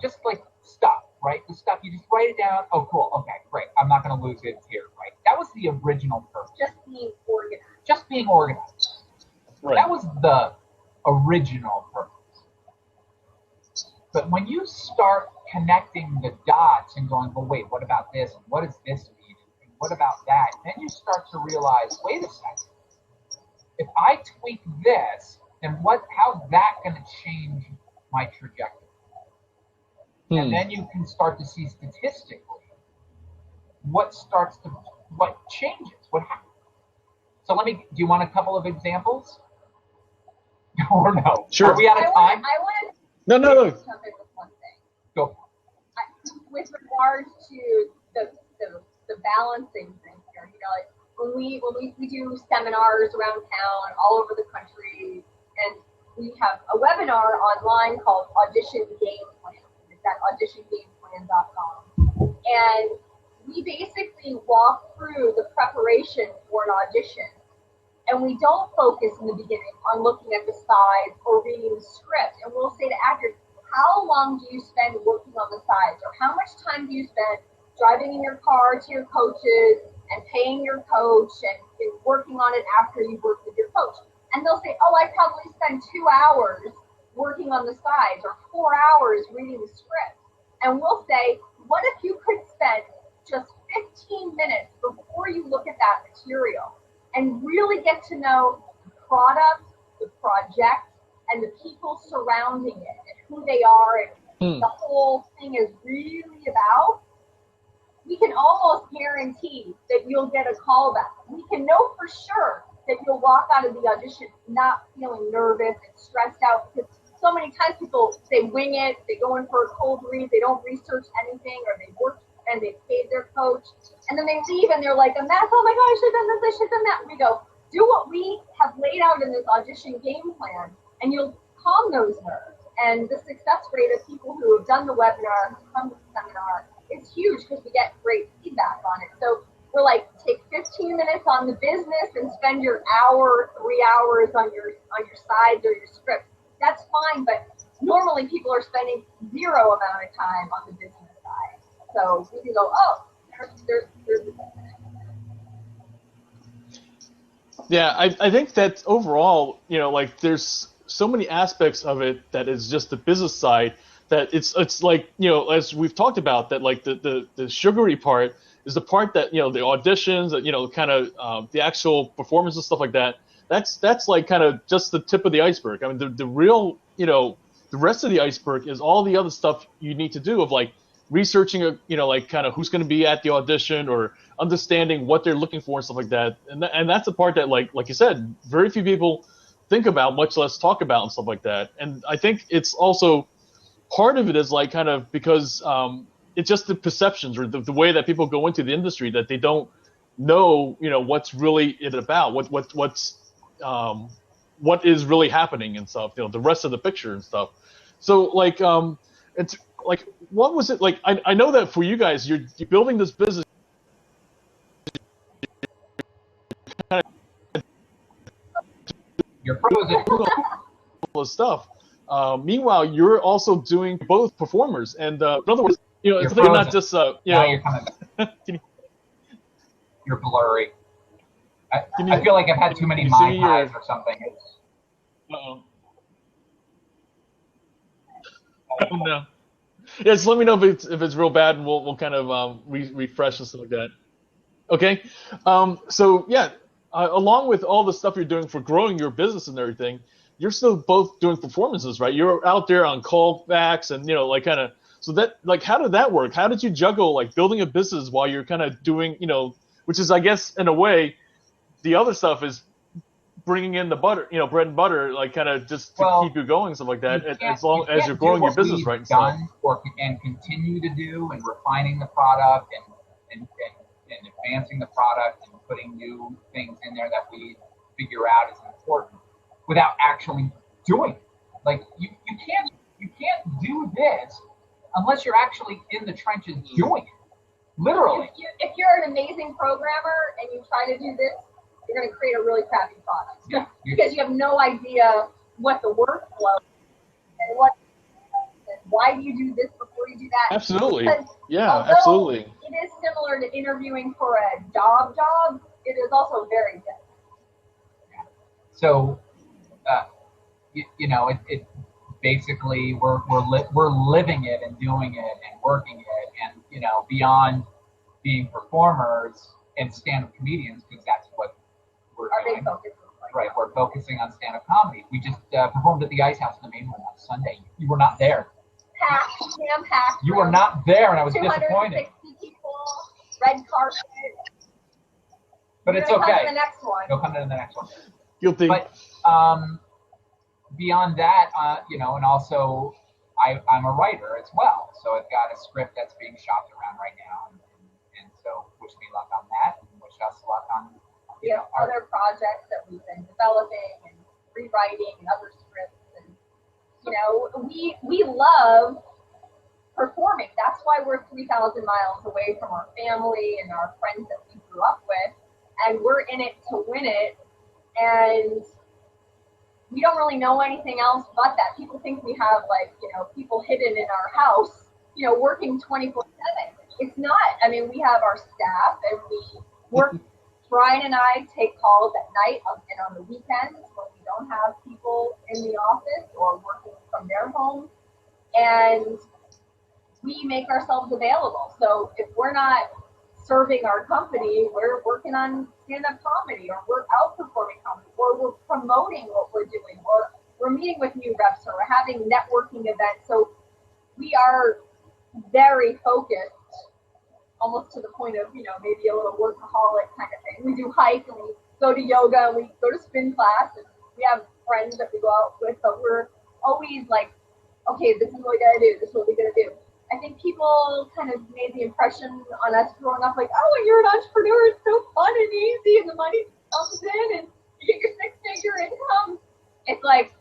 just like stuff, right? The stuff, you just write it down. Oh, cool. Okay, great. I'm not going to lose it here, right? That was the original purpose. Just being organized. Right. That was the original purpose. But when you start connecting the dots and going, well, wait, what about this? And what does this mean? And what about that? Then you start to realize, wait a second. If I tweak this, then how's that going to change my trajectory? And then you can start to see statistically what changes, what happens. So do you want a couple of examples? Or no? Sure. Are we out of time? No. Jump in with one thing. Go. With regards to the balancing thing here, when we do seminars around town, all over the country, and we have a webinar online called Audition Game Plan. It's at auditiongameplan.com. And we basically walk through the preparation for an audition. And we don't focus in the beginning on looking at the sides or reading the script. And we'll say to actors, how long do you spend working on the sides? Or how much time do you spend driving in your car to your coaches and paying your coach and working on it after you've worked with your coach? And they'll say, oh, I probably spend 2 hours working on the sides or 4 hours reading the script. And we'll say, what if you could spend just 15 minutes before you look at that material and really get to know the product, the project, and the people surrounding it and who they are and the whole thing is really about, we can almost guarantee that you'll get a call back. We can know for sure that you'll walk out of the audition not feeling nervous and stressed out, because so many times people, they wing it, they go in for a cold read, they don't research anything, or they work and they paid their coach, and then they leave and they're like a mess. Oh my God, I should have done this, I should have done that. We go, do what we have laid out in this audition game plan, and you'll calm those nerves. And the success rate of people who have done the webinar, who come to the seminar, is huge because we get great feedback on it. So we're like, take 15 minutes on the business and spend your hour, 3 hours on your sides or your script. That's fine, but normally people are spending 0 amount of time on the business side. So we can go, oh, there's the business. Yeah, I think that overall, like there's so many aspects of it that is just the business side that it's like, as we've talked about, that like the sugary part is the part that, the auditions, that, kind of the actual performance and stuff like that. That's like kind of just the tip of the iceberg. I mean, the real, the rest of the iceberg is all the other stuff you need to do of like researching, like kind of who's going to be at the audition or understanding what they're looking for and stuff like that. And that's the part that, like you said, very few people think about, much less talk about and stuff like that. And I think it's also part of it is like kind of because it's just the perceptions or the way that people go into the industry that they don't know, what's really it about, what is really happening and stuff, the rest of the picture and stuff. So like, it's like, what was it like? I know that for you guys, you're building this business. You're frozen. All this stuff. Meanwhile, you're also doing both performers, and in other words, it's really not just Now you're coming back. You're blurry. I feel like I've had too many Mai Tais or something. Uh-oh. Oh, no. Yeah, just let me know if it's real bad, and we'll kind of refresh and stuff like that. Okay. So yeah, along with all the stuff you're doing for growing your business and everything, you're still both doing performances, right? You're out there on callbacks and like kind of. So that, like, how did that work? How did you juggle like building a business while you're kind of doing, which is, I guess, in a way, the other stuff is bringing in the butter, bread and butter, like kind of just to keep you going, stuff like that, as long as you're growing your business, right? And continue to do and refining the product and advancing the product and putting new things in there that we figure out is important without actually doing it. Like you can't do this unless you're actually in the trenches doing it. Literally. If you're an amazing programmer and you try to do this, you're going to create a really crappy product. Yeah. Because you have no idea what the workflow is and why do you do this before you do that. Absolutely. Because absolutely. It is similar to interviewing for a job. It is also very different. Yeah. So, it basically we're living it and doing it and working it, and beyond being performers and stand-up comedians, because that's what we're doing. Right, we're focusing on stand-up comedy. We just performed at the Ice House in the main room on Sunday. You were not there. Jam-packed. You were not there, and I was disappointed. 260 people, red carpet. But it's okay. Come to the next one. You'll come to the next one. Guilty. But beyond that, and also I'm a writer as well. So I've got a script that's being shopped around right now, and so wish me luck on that, and wish us luck on. We have other projects that we've been developing and rewriting and other scripts we love performing. That's why we're 3,000 miles away from our family and our friends that we grew up with, and we're in it to win it. And we don't really know anything else but that. People think we have people hidden in our house, working 24/7. It's not. I mean, we have our staff and we work. Brian and I take calls at night and on the weekends when we don't have people in the office or working from their home. And we make ourselves available. So if we're not serving our company, we're working on stand-up comedy, or we're outperforming comedy, or we're promoting what we're doing, or we're meeting with new reps, or we're having networking events. So we are very focused, almost to the point of, maybe a little workaholic kind of thing. We do hike and we go to yoga and we go to spin class, and we have friends that we go out with, but we're always like, okay, this is what we gotta do, this is what we gotta do. I think people kind of made the impression on us growing up like, oh, you're an entrepreneur, it's so fun and easy and the money comes in and you get your 6-figure income. It's like,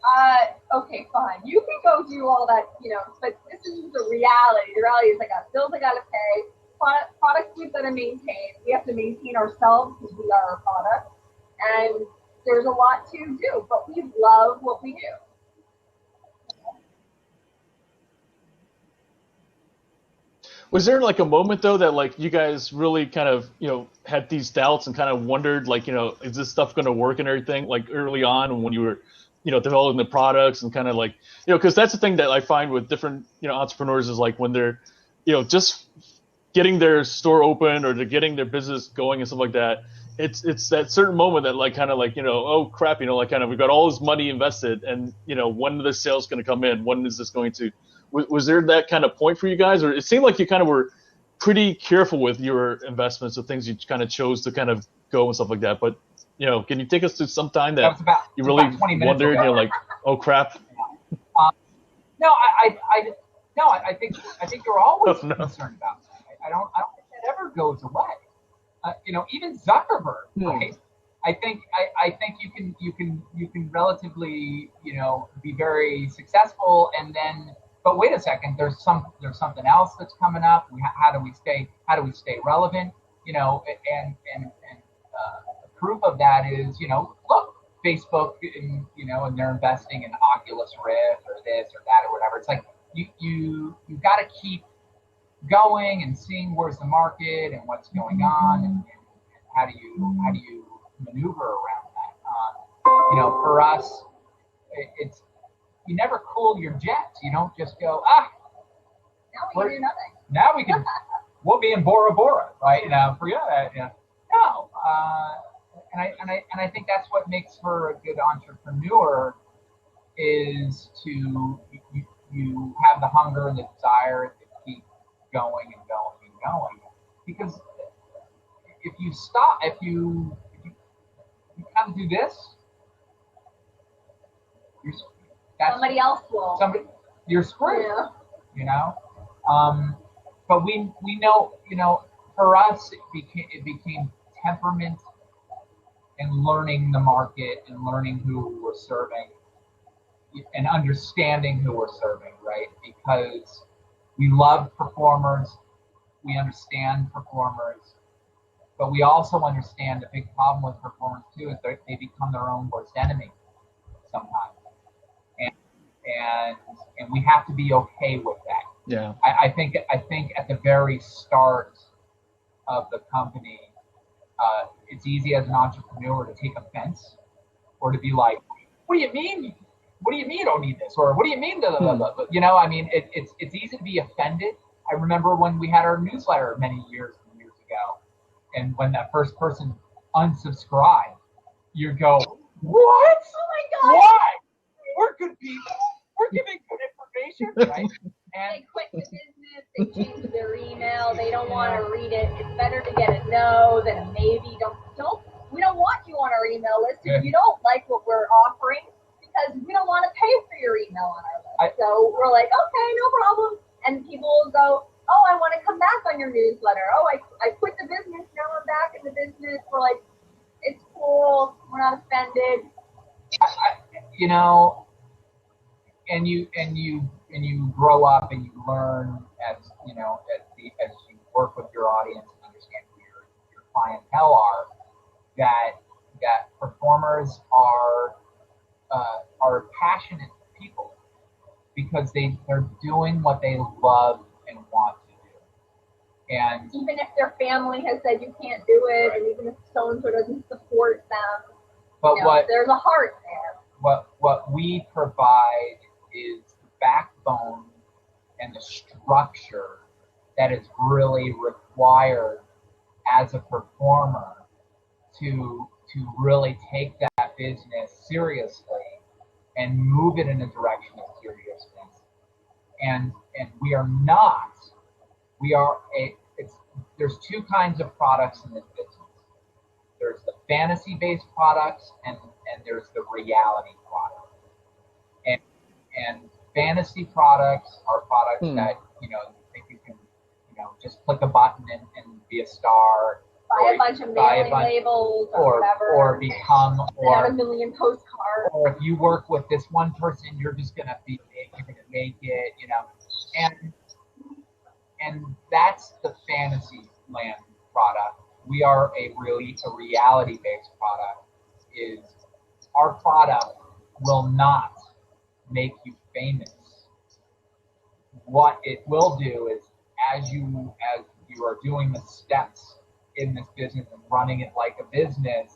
okay, fine. You can go do all that, but this is the reality. The reality is I got bills I gotta pay, products we've got to maintain. We have to maintain ourselves because we are our product. And there's a lot to do, but we love what we do. Was there like a moment though that like you guys really kind of had these doubts and kind of wondered like is this stuff going to work and everything, like early on when you were developing the products and kind of like because that's the thing that I find with different entrepreneurs is like when they're just getting their store open or they're getting their business going and stuff like that, it's that certain moment that like kind of like oh crap, like kind of we've got all this money invested and when are the sales going to come in, when is this going to was there that kind of point for you guys, or it seemed like you kind of were pretty careful with your investments, the things you kind of chose to kind of go and stuff like that? But can you take us to some time that you really wondered, like, oh crap? No, I think you're always concerned about that. I don't think that ever goes away. Even Zuckerberg, right? I think you can relatively be very successful, and then. But wait a second, there's something else that's coming up. How do we stay relevant? And proof of that is look, Facebook and they're investing in Oculus Rift or this or that or whatever. It's like you got to keep going and seeing where's the market and what's going on and how do you maneuver around that. For us, it's. You never cool your jets. You don't just go, now we can do nothing. Now we'll be in Bora Bora, right? Forget that. No. And I think that's what makes for a good entrepreneur is to you have the hunger and the desire to keep going and going and going. Because if you stop, if you kind of do this, somebody else will. You're screwed. Yeah. But we know, for us, it became temperament and learning the market and learning who we're serving and understanding who we're serving, right? Because we love performers, we understand performers, but we also understand the big problem with performers too is they become their own worst enemy sometimes. And we have to be okay with that. Yeah. I think at the very start of the company, it's easy as an entrepreneur to take offense or to be like, what do you mean? What do you mean you don't need this? Or what do you mean? I mean, it's easy to be offended. I remember when we had our newsletter many years ago, and when that first person unsubscribed, you go, what? Oh my God. Why? We're good people. We're giving good information, right? And they quit the business, they change their email, they don't want to read it. It's better to get a no than a maybe. We don't want you on our email list if you don't like what we're offering, because we don't want to pay for your email on our list. So we're like, okay, no problem. And people will go, oh, I want to come back on your newsletter. Oh, I quit the business, now I'm back in the business. We're like, it's cool, we're not offended. and you grow up and you learn as you know as you work with your audience and understand who your clientele are, that performers are passionate people because they're doing what they love and want to do. And even if their family has said you can't do it, right. And even if so-and-so doesn't support them, but there's a heart there. What we provide is the backbone and the structure that is really required as a performer to really take that business seriously and move it in a direction of seriousness. And we are not. There's two kinds of products in this business. There's the fantasy-based products and there's the reality products. And fantasy products are products that, you think you can, just click a button and be a star. Buy a bunch of mailing labels or whatever. Or become, or a million postcards. Or if you work with this one person, you're just going to make it, And that's the fantasy land product. We are a reality-based product. Is our product will not make you famous. What it will do is, as you are doing the steps in this business and running it like a business,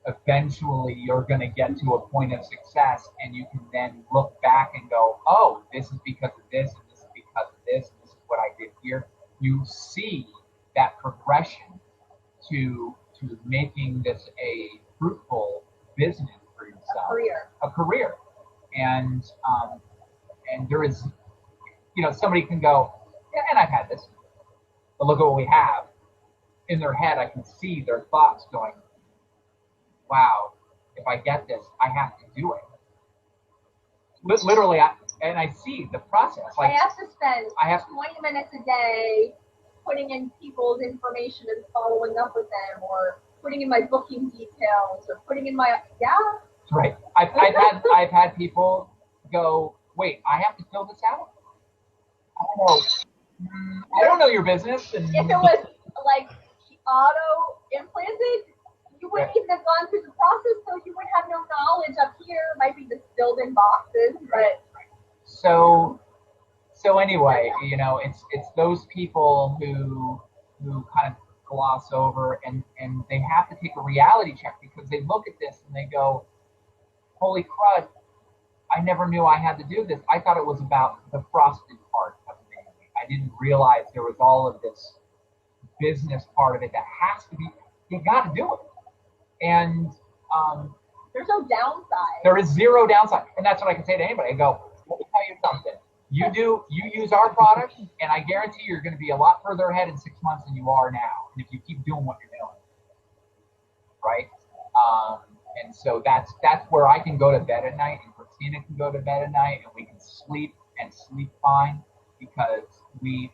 eventually you're going to get to a point of success, and you can then look back and go, oh, this is because of this, and this is because of this, and this is what I did here. You see that progression to making this a fruitful business for yourself, a career, and there is, somebody can go, yeah, and I've had this, but look at what we have. In their head, I can see their thoughts going, wow, if I get this, I have to do it. Literally, I see the process. Like, I have to spend 20 minutes a day putting in people's information and following up with them, or putting in my booking details, or putting in my Right. I've had people go, wait, I have to fill this out? I don't know your business. And if it was like auto implanted, you wouldn't even have gone through the process, so you would have no knowledge up here. It might be just filled in boxes, but so anyway, it's those people who kind of gloss over and they have to take a reality check, because they look at this and they go, holy crud, I never knew I had to do this. I thought it was about the frosted part of the baby. I didn't realize there was all of this business part of it that has to be, you got to do it. And there's no downside. There is zero downside. And that's what I can say to anybody. I go, let me tell you something. You use our product, and I guarantee you're going to be a lot further ahead in 6 months than you are now. And if you keep doing what you're doing, right? And so that's where I can go to bed at night, and Kristina can go to bed at night, and we can sleep fine, because we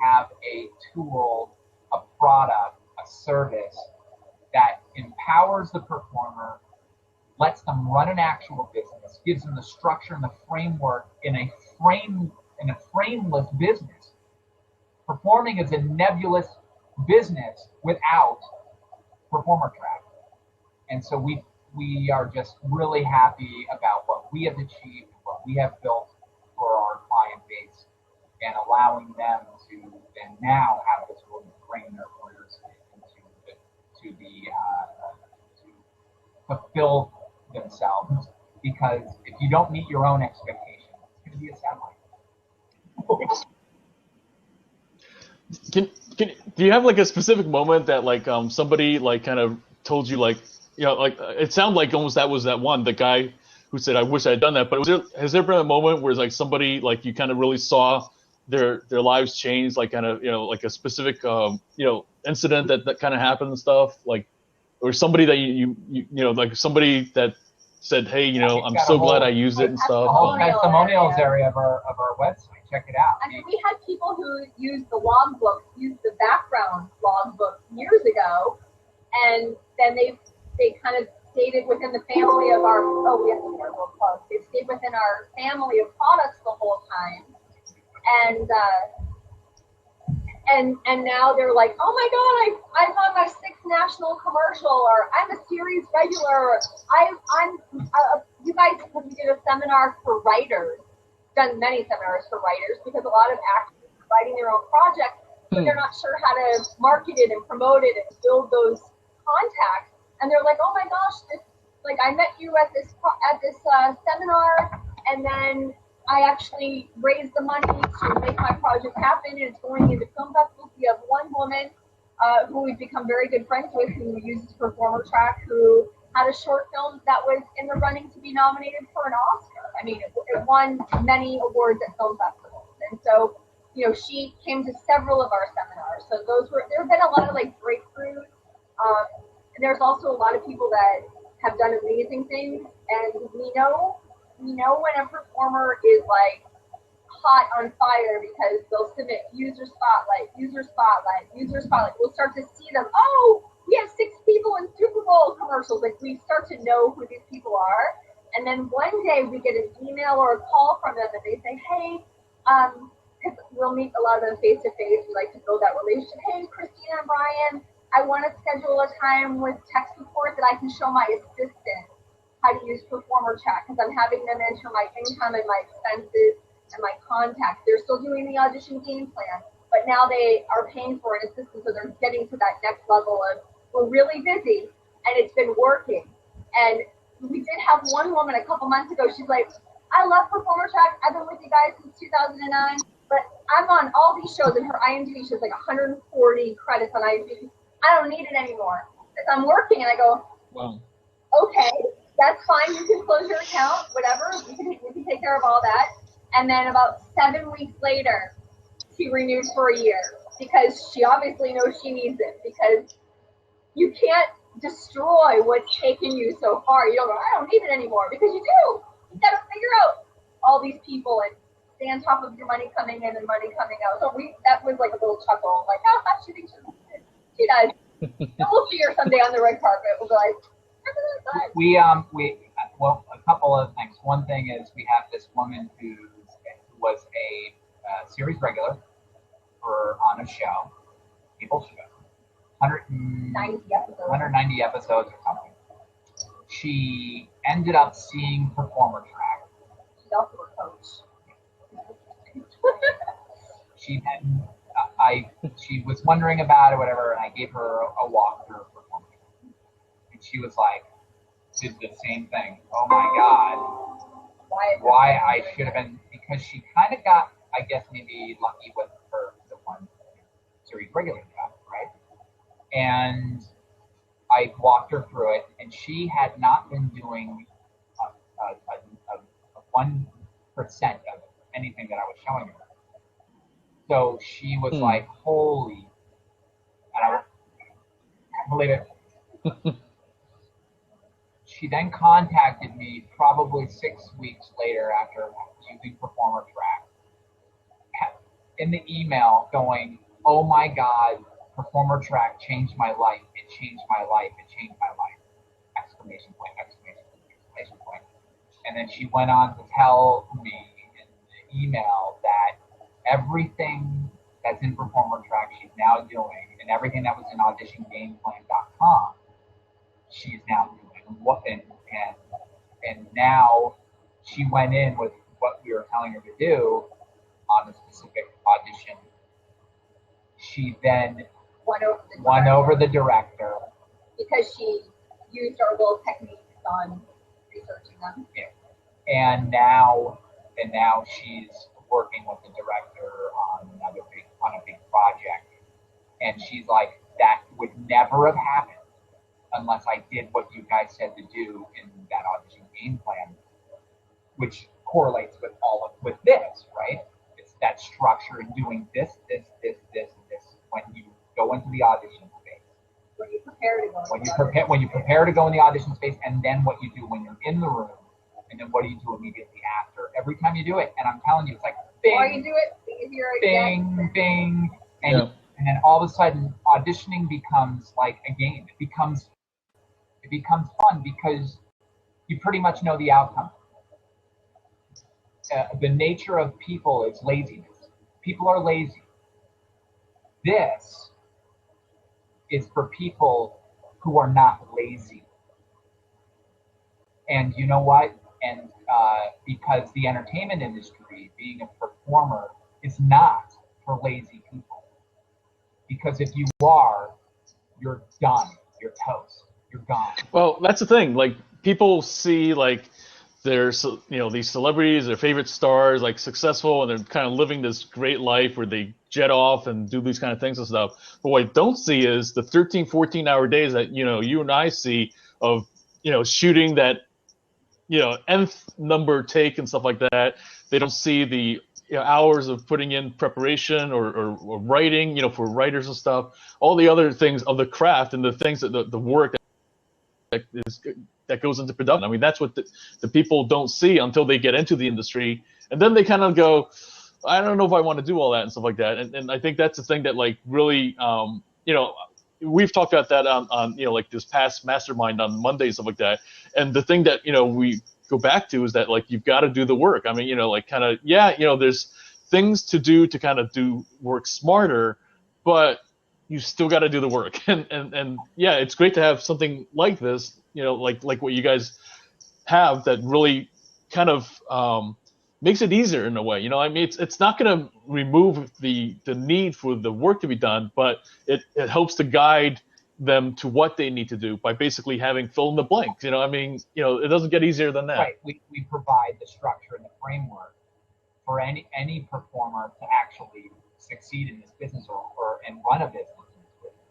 have a tool, a product, a service that empowers the performer, lets them run an actual business, gives them the structure and the framework in a frameless business. Performing is a nebulous business without performer track. And so we are just really happy about what we have achieved, what we have built for our client base, and allowing them to then now have this room to train their careers to fulfill themselves. Because if you don't meet your own expectations, it's going to be a sad life. Do you have like a specific moment that like somebody like kind of told you like, like it sounded like almost that was the guy who said, I wish I had done that, but has there been a moment where it's like somebody like you kind of really saw their lives change, like kind of like a specific incident that kind of happened and stuff, like, or somebody that you like somebody that said, hey, I'm so glad I used it and stuff. The whole testimonials area of our website. Check it out. I mean, we had people who used the background log books years ago, and then they kind of stayed within the family of our, we have to do our little plug. They stayed within our family of products the whole time. And now they're like, oh my God, I'm on my 6th national commercial, or I'm a series regular. You guys, because we did a seminar for writers, done many seminars for writers, because a lot of actors are writing their own projects, but they're not sure how to market it and promote it and build those contacts. And they're like, oh my gosh, I met you at this seminar, and then I actually raised the money to make my project happen, and it's going into film festivals. We have one woman who we've become very good friends with, who uses Performer Track, who had a short film that was in the running to be nominated for an Oscar. I mean, it won many awards at film festivals. And so, she came to several of our seminars. So there have been a lot of breakthroughs. And there's also a lot of people that have done amazing things. And we know when a performer is hot on fire, because they'll submit user spotlight. We'll start to see them. Oh, we have 6 people in Super Bowl commercials. We start to know who these people are. And then one day we get an email or a call from them, and they say, hey, because we'll meet a lot of them face to face. We like to build that relationship. Hey, Kristina and Brian, I want to schedule a time with tech support that I can show my assistant how to use Performer Track, because I'm having them enter my income and my expenses and my contacts. They're still doing the audition game plan, but now they are paying for an assistant, so they're getting to that next level of, we're really busy, and it's been working. And we did have one woman a couple months ago, she's like, I love Performer Track, I've been with you guys since 2009, but I'm on all these shows, and her IMDb shows 140 credits on IMDb. I don't need it anymore, because I'm working. And I go, wow. Okay, that's fine, you can close your account, whatever, we can take care of all that. And then about 7 weeks later, she renewed for a year, because she obviously knows she needs it, because you can't destroy what's taken you so far. You don't go, I don't need it anymore, because you do. You got to figure out all these people and stay on top of your money coming in and money coming out. So that was a little chuckle, she thinks she does. And we'll see her someday on the red carpet. We'll be like, well, a couple of things. One thing is we have this woman who was a series regular on a show, People's Show, 190 episodes or something. She ended up seeing Performer Track. She's also a coach. She then, she was wondering about it, whatever, and I gave her a walkthrough of Performer Track. And she was like, did the same thing. Oh my God. Why I should have been, because she kind of got, I guess, maybe lucky with the one series regular job, right? And I walked her through it, and she had not been doing a 1% of anything that I was showing her. So she was like, holy, and I can't believe it. She then contacted me probably 6 weeks later after using Performer Track in the email going, oh my God, Performer Track changed my life. It changed my life. It changed my life. Exclamation point, exclamation point, exclamation point. And then she went on to tell me in the email that everything that's in Performer Track she's now doing, and everything that was in auditiongameplan.com, she's now doing. And now she went in with what we were telling her to do on a specific audition. She then won over the director because she used our little techniques on researching them. Yeah. And now she's working with the director on a big project. And she's like, that would never have happened unless I did what you guys said to do in that audition game plan, which correlates with this, right? It's that structure and doing this when you go into the audition space. When you prepare to go. When you prepare to go in the audition space, and then what you do when you're in the room, and then what do you do immediately after? Every time you do it, and I'm telling you, it's like bing, the more you do it, the easier it bing, gets. bing, and then all of a sudden, auditioning becomes like a game. It becomes fun because you pretty much know the outcome. The nature of people is laziness. People are lazy. This is for people who are not lazy. And you know what? And because the entertainment industry, being a performer, is not for lazy people. Because if you are, you're done. You're toast. You're gone. Well, that's the thing. Like, people see like there's, you know, these celebrities, their favorite stars, like successful, and they're kind of living this great life where they jet off and do these kind of things and stuff. But what I don't see is the 13, 14-hour days that, you know, you and I see of, you know, shooting that, you know, nth number take and stuff like that. They don't see the, you know, hours of putting in preparation or writing, you know, for writers and stuff, all the other things of the craft and the things that the work that goes into production. I mean, that's what the people don't see until they get into the industry, and then they kind of go, I don't know if I want to do all that and stuff like that. And I think that's the thing that like really, you know, we've talked about that on you know, like this past mastermind on Monday and stuff like that. And the thing that, you know, we go back to is that like you've got to do the work. I mean, you know, like kind of, yeah, you know, there's things to do to kind of do work smarter, but you still got to do the work. And yeah, it's great to have something like this, you know, like what you guys have that really kind of makes it easier in a way. You know, I mean, it's not going to remove the need for the work to be done, but it helps to guide them to what they need to do by basically having fill in the blanks. You know, I mean, you know, it doesn't get easier than that. Right. We provide the structure and the framework for any performer to actually succeed in this business or and run a business in this business,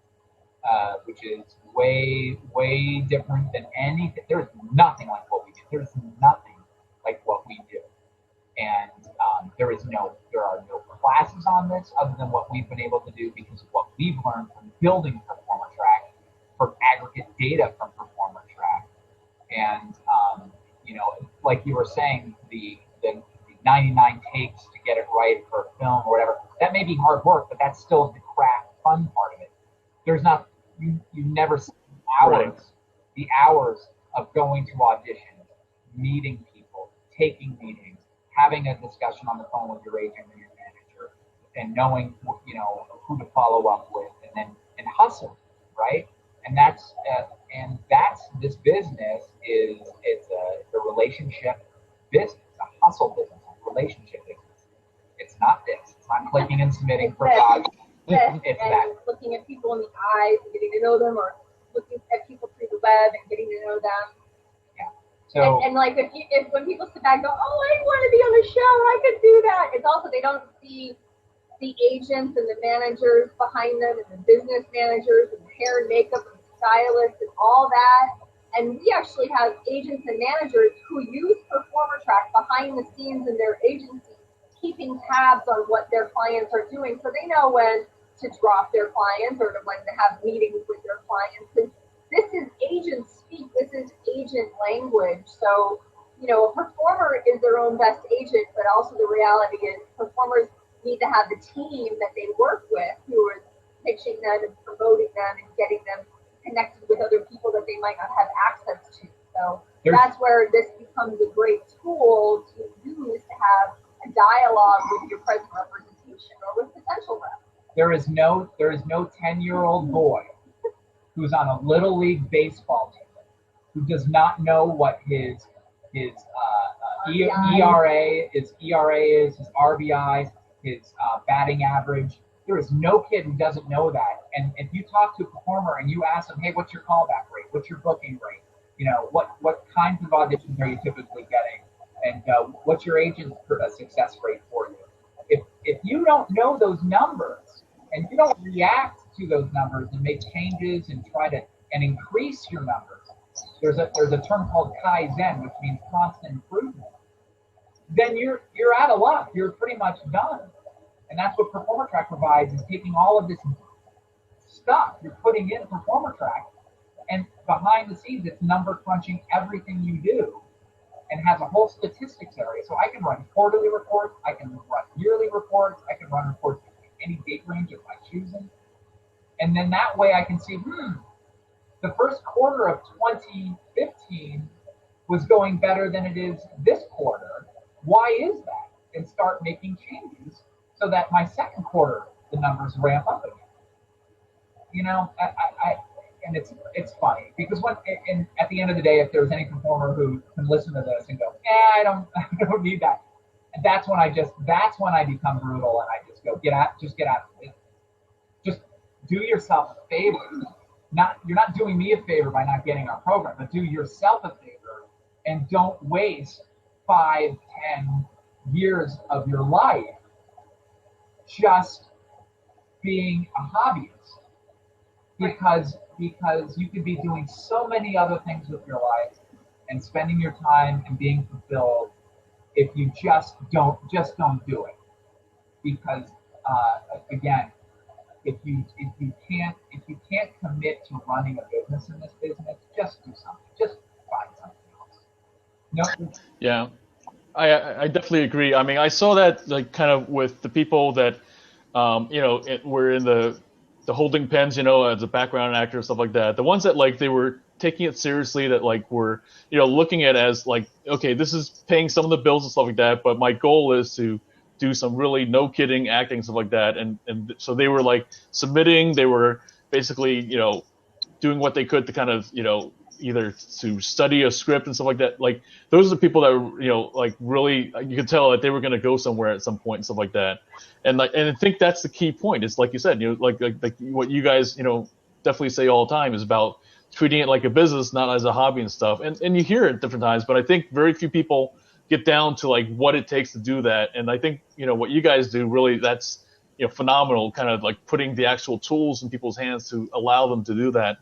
which is way different than anything. There's nothing like what we do. There's nothing like what we do. And there are no classes on this other than what we've been able to do because of what we've learned from building Performer Track, from aggregate data from Performer Track. And, you know, like you were saying, the 99 takes to get it right for a film or whatever, that may be hard work, but that's still the craft fun part of it. There's not, you never see the hours of going to auditions, meeting people, taking meetings, having a discussion on the phone with your agent or your manager, and knowing, you know, who to follow up with, and hustle, right? And that's this business it's a relationship business, a hustle business, a relationship business. It's not this. It's not clicking and submitting for jobs. It's that. Looking at people in the eyes and getting to know them, or looking at people through the web and getting to know them. So, and like if when people sit back and go, oh, I want to be on the show, I could do that. It's also they don't see the agents and the managers behind them and the business managers and the hair and makeup and stylists and all that. And we actually have agents and managers who use Performer Track behind the scenes in their agency, keeping tabs on what their clients are doing, so they know when to drop their clients or when to have meetings with their clients. And this is agent speak. This is agent language. So, you know, a performer is their own best agent, but also the reality is performers need to have the team that they work with who is pitching them and promoting them and getting them connected with other people that they might not have access to. So that's where this becomes a great tool to use to have a dialogue with your present representation or with potential reps. There is no 10-year-old boy who's on a little league baseball team who does not know what his ERA is, his RBI, his batting average. There is no kid who doesn't know that. And if you talk to a performer and you ask them, hey, what's your callback rate? What's your booking rate? You know, what kinds of auditions are you typically getting? And what's your agent's success rate for you? If you don't know those numbers and you don't react to those numbers and make changes and try to increase your numbers, there's a term called Kaizen, which means constant improvement. Then you're out of luck. You're pretty much done. And that's what Performer Track provides, is taking all of this stuff you're putting in Performer Track, and behind the scenes, it's number crunching everything you do, and has a whole statistics area. So I can run quarterly reports, I can run yearly reports, I can run reports any date range of my choosing. And then that way I can see, the first quarter of 2015 was going better than it is this quarter. Why is that? And start making changes so that my second quarter, the numbers ramp up again. You know, and it's funny because and at the end of the day, if there's any performer who can listen to this and go, I don't need that, and that's when I become brutal and I just go, get out of it. Just do yourself a favor. You're not doing me a favor by not getting our program, but do yourself a favor and don't waste 5, 10 years of your life just being a hobbyist. Because you could be doing so many other things with your life and spending your time and being fulfilled if you just don't do it. Because again, if you can't commit to running a business in this business, just do something. Just find something else. No. Yeah, I definitely agree. I mean, I saw that like kind of with the people that were in the holding pens, as a background actor and stuff like that. The ones that like they were taking it seriously, that like were looking at it as like, okay, this is paying some of the bills and stuff like that, but my goal is to do some really no kidding acting and stuff like that. And so they were like submitting, they were basically doing what they could to kind of either to study a script and stuff like that. Like those are the people that were like really, you could tell that they were going to go somewhere at some point and stuff like that. And I think that's the key point. It's like you said, like what you guys definitely say all the time is about treating it like a business, not as a hobby and stuff. And you hear it different times, but I think very few people get down to like what it takes to do that. And I think what you guys do, really, that's phenomenal, kind of like putting the actual tools in people's hands to allow them to do that.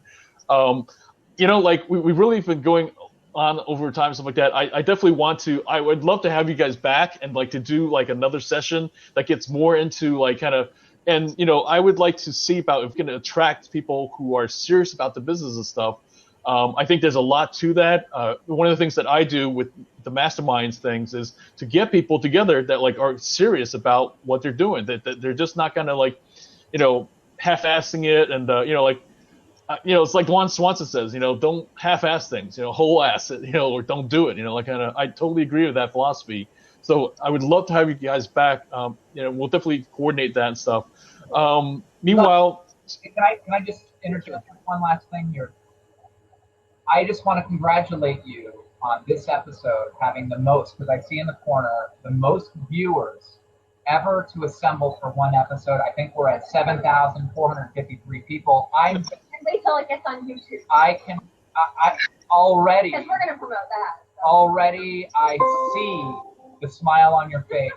Like we've really been going on over time, stuff like that. I definitely I would love to have you guys back and like to do like another session that gets more into like kind of, and I would like to see about if we can attract people who are serious about the business and stuff. I think there's a lot to that. One of the things that I do with the masterminds things is to get people together that like are serious about what they're doing, that they're just not gonna like, half-assing it and it's like Juan Swanson says, don't half-ass things, whole-ass it, or don't do it, like kind of. I totally agree with that philosophy. So I would love to have you guys back. We'll definitely coordinate that and stuff. Meanwhile, can I just interject one last thing here? I just want to congratulate you on this episode having the most, because I see in the corner, the most viewers ever to assemble for one episode. I think we're at 7,453 people. Wait till it gets on YouTube. I already. Because we're going to promote that. So. Already, I see the smile on your face.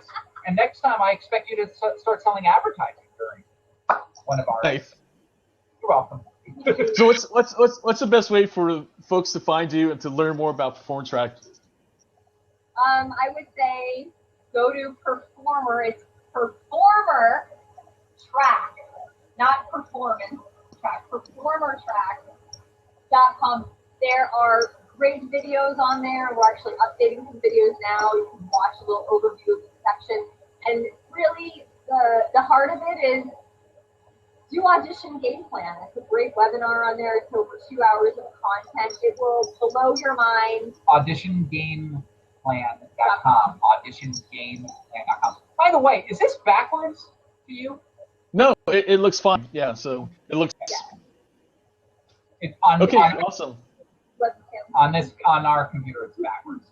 And next time, I expect you to start selling advertising during one of our. Nice. You're welcome. So what's the best way for folks to find you and to learn more about Performance Track? I would say go to Performer. It's Performer Track, not Performance Track. PerformerTrack.com. There are great videos on there. We're actually updating some videos now. You can watch a little overview of the section. And really, the heart of it is do audition game plan. It's a great webinar on there. It's over 2 hours of content. It will blow your mind. Auditiongameplan.com. Auditiongameplan.com. By the way, is this backwards to you? No, it looks fine. Yeah, so it looks. Yeah. It's awesome. On our computer, it's backwards.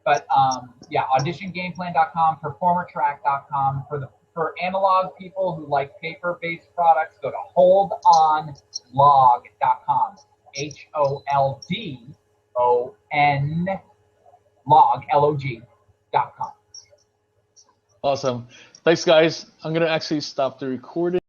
But auditiongameplan.com, performertrack.com. For analog people who like paper-based products, go to holdonlog.com. HOLDON log LOG.com. Awesome. Thanks, guys. I'm gonna actually stop the recording.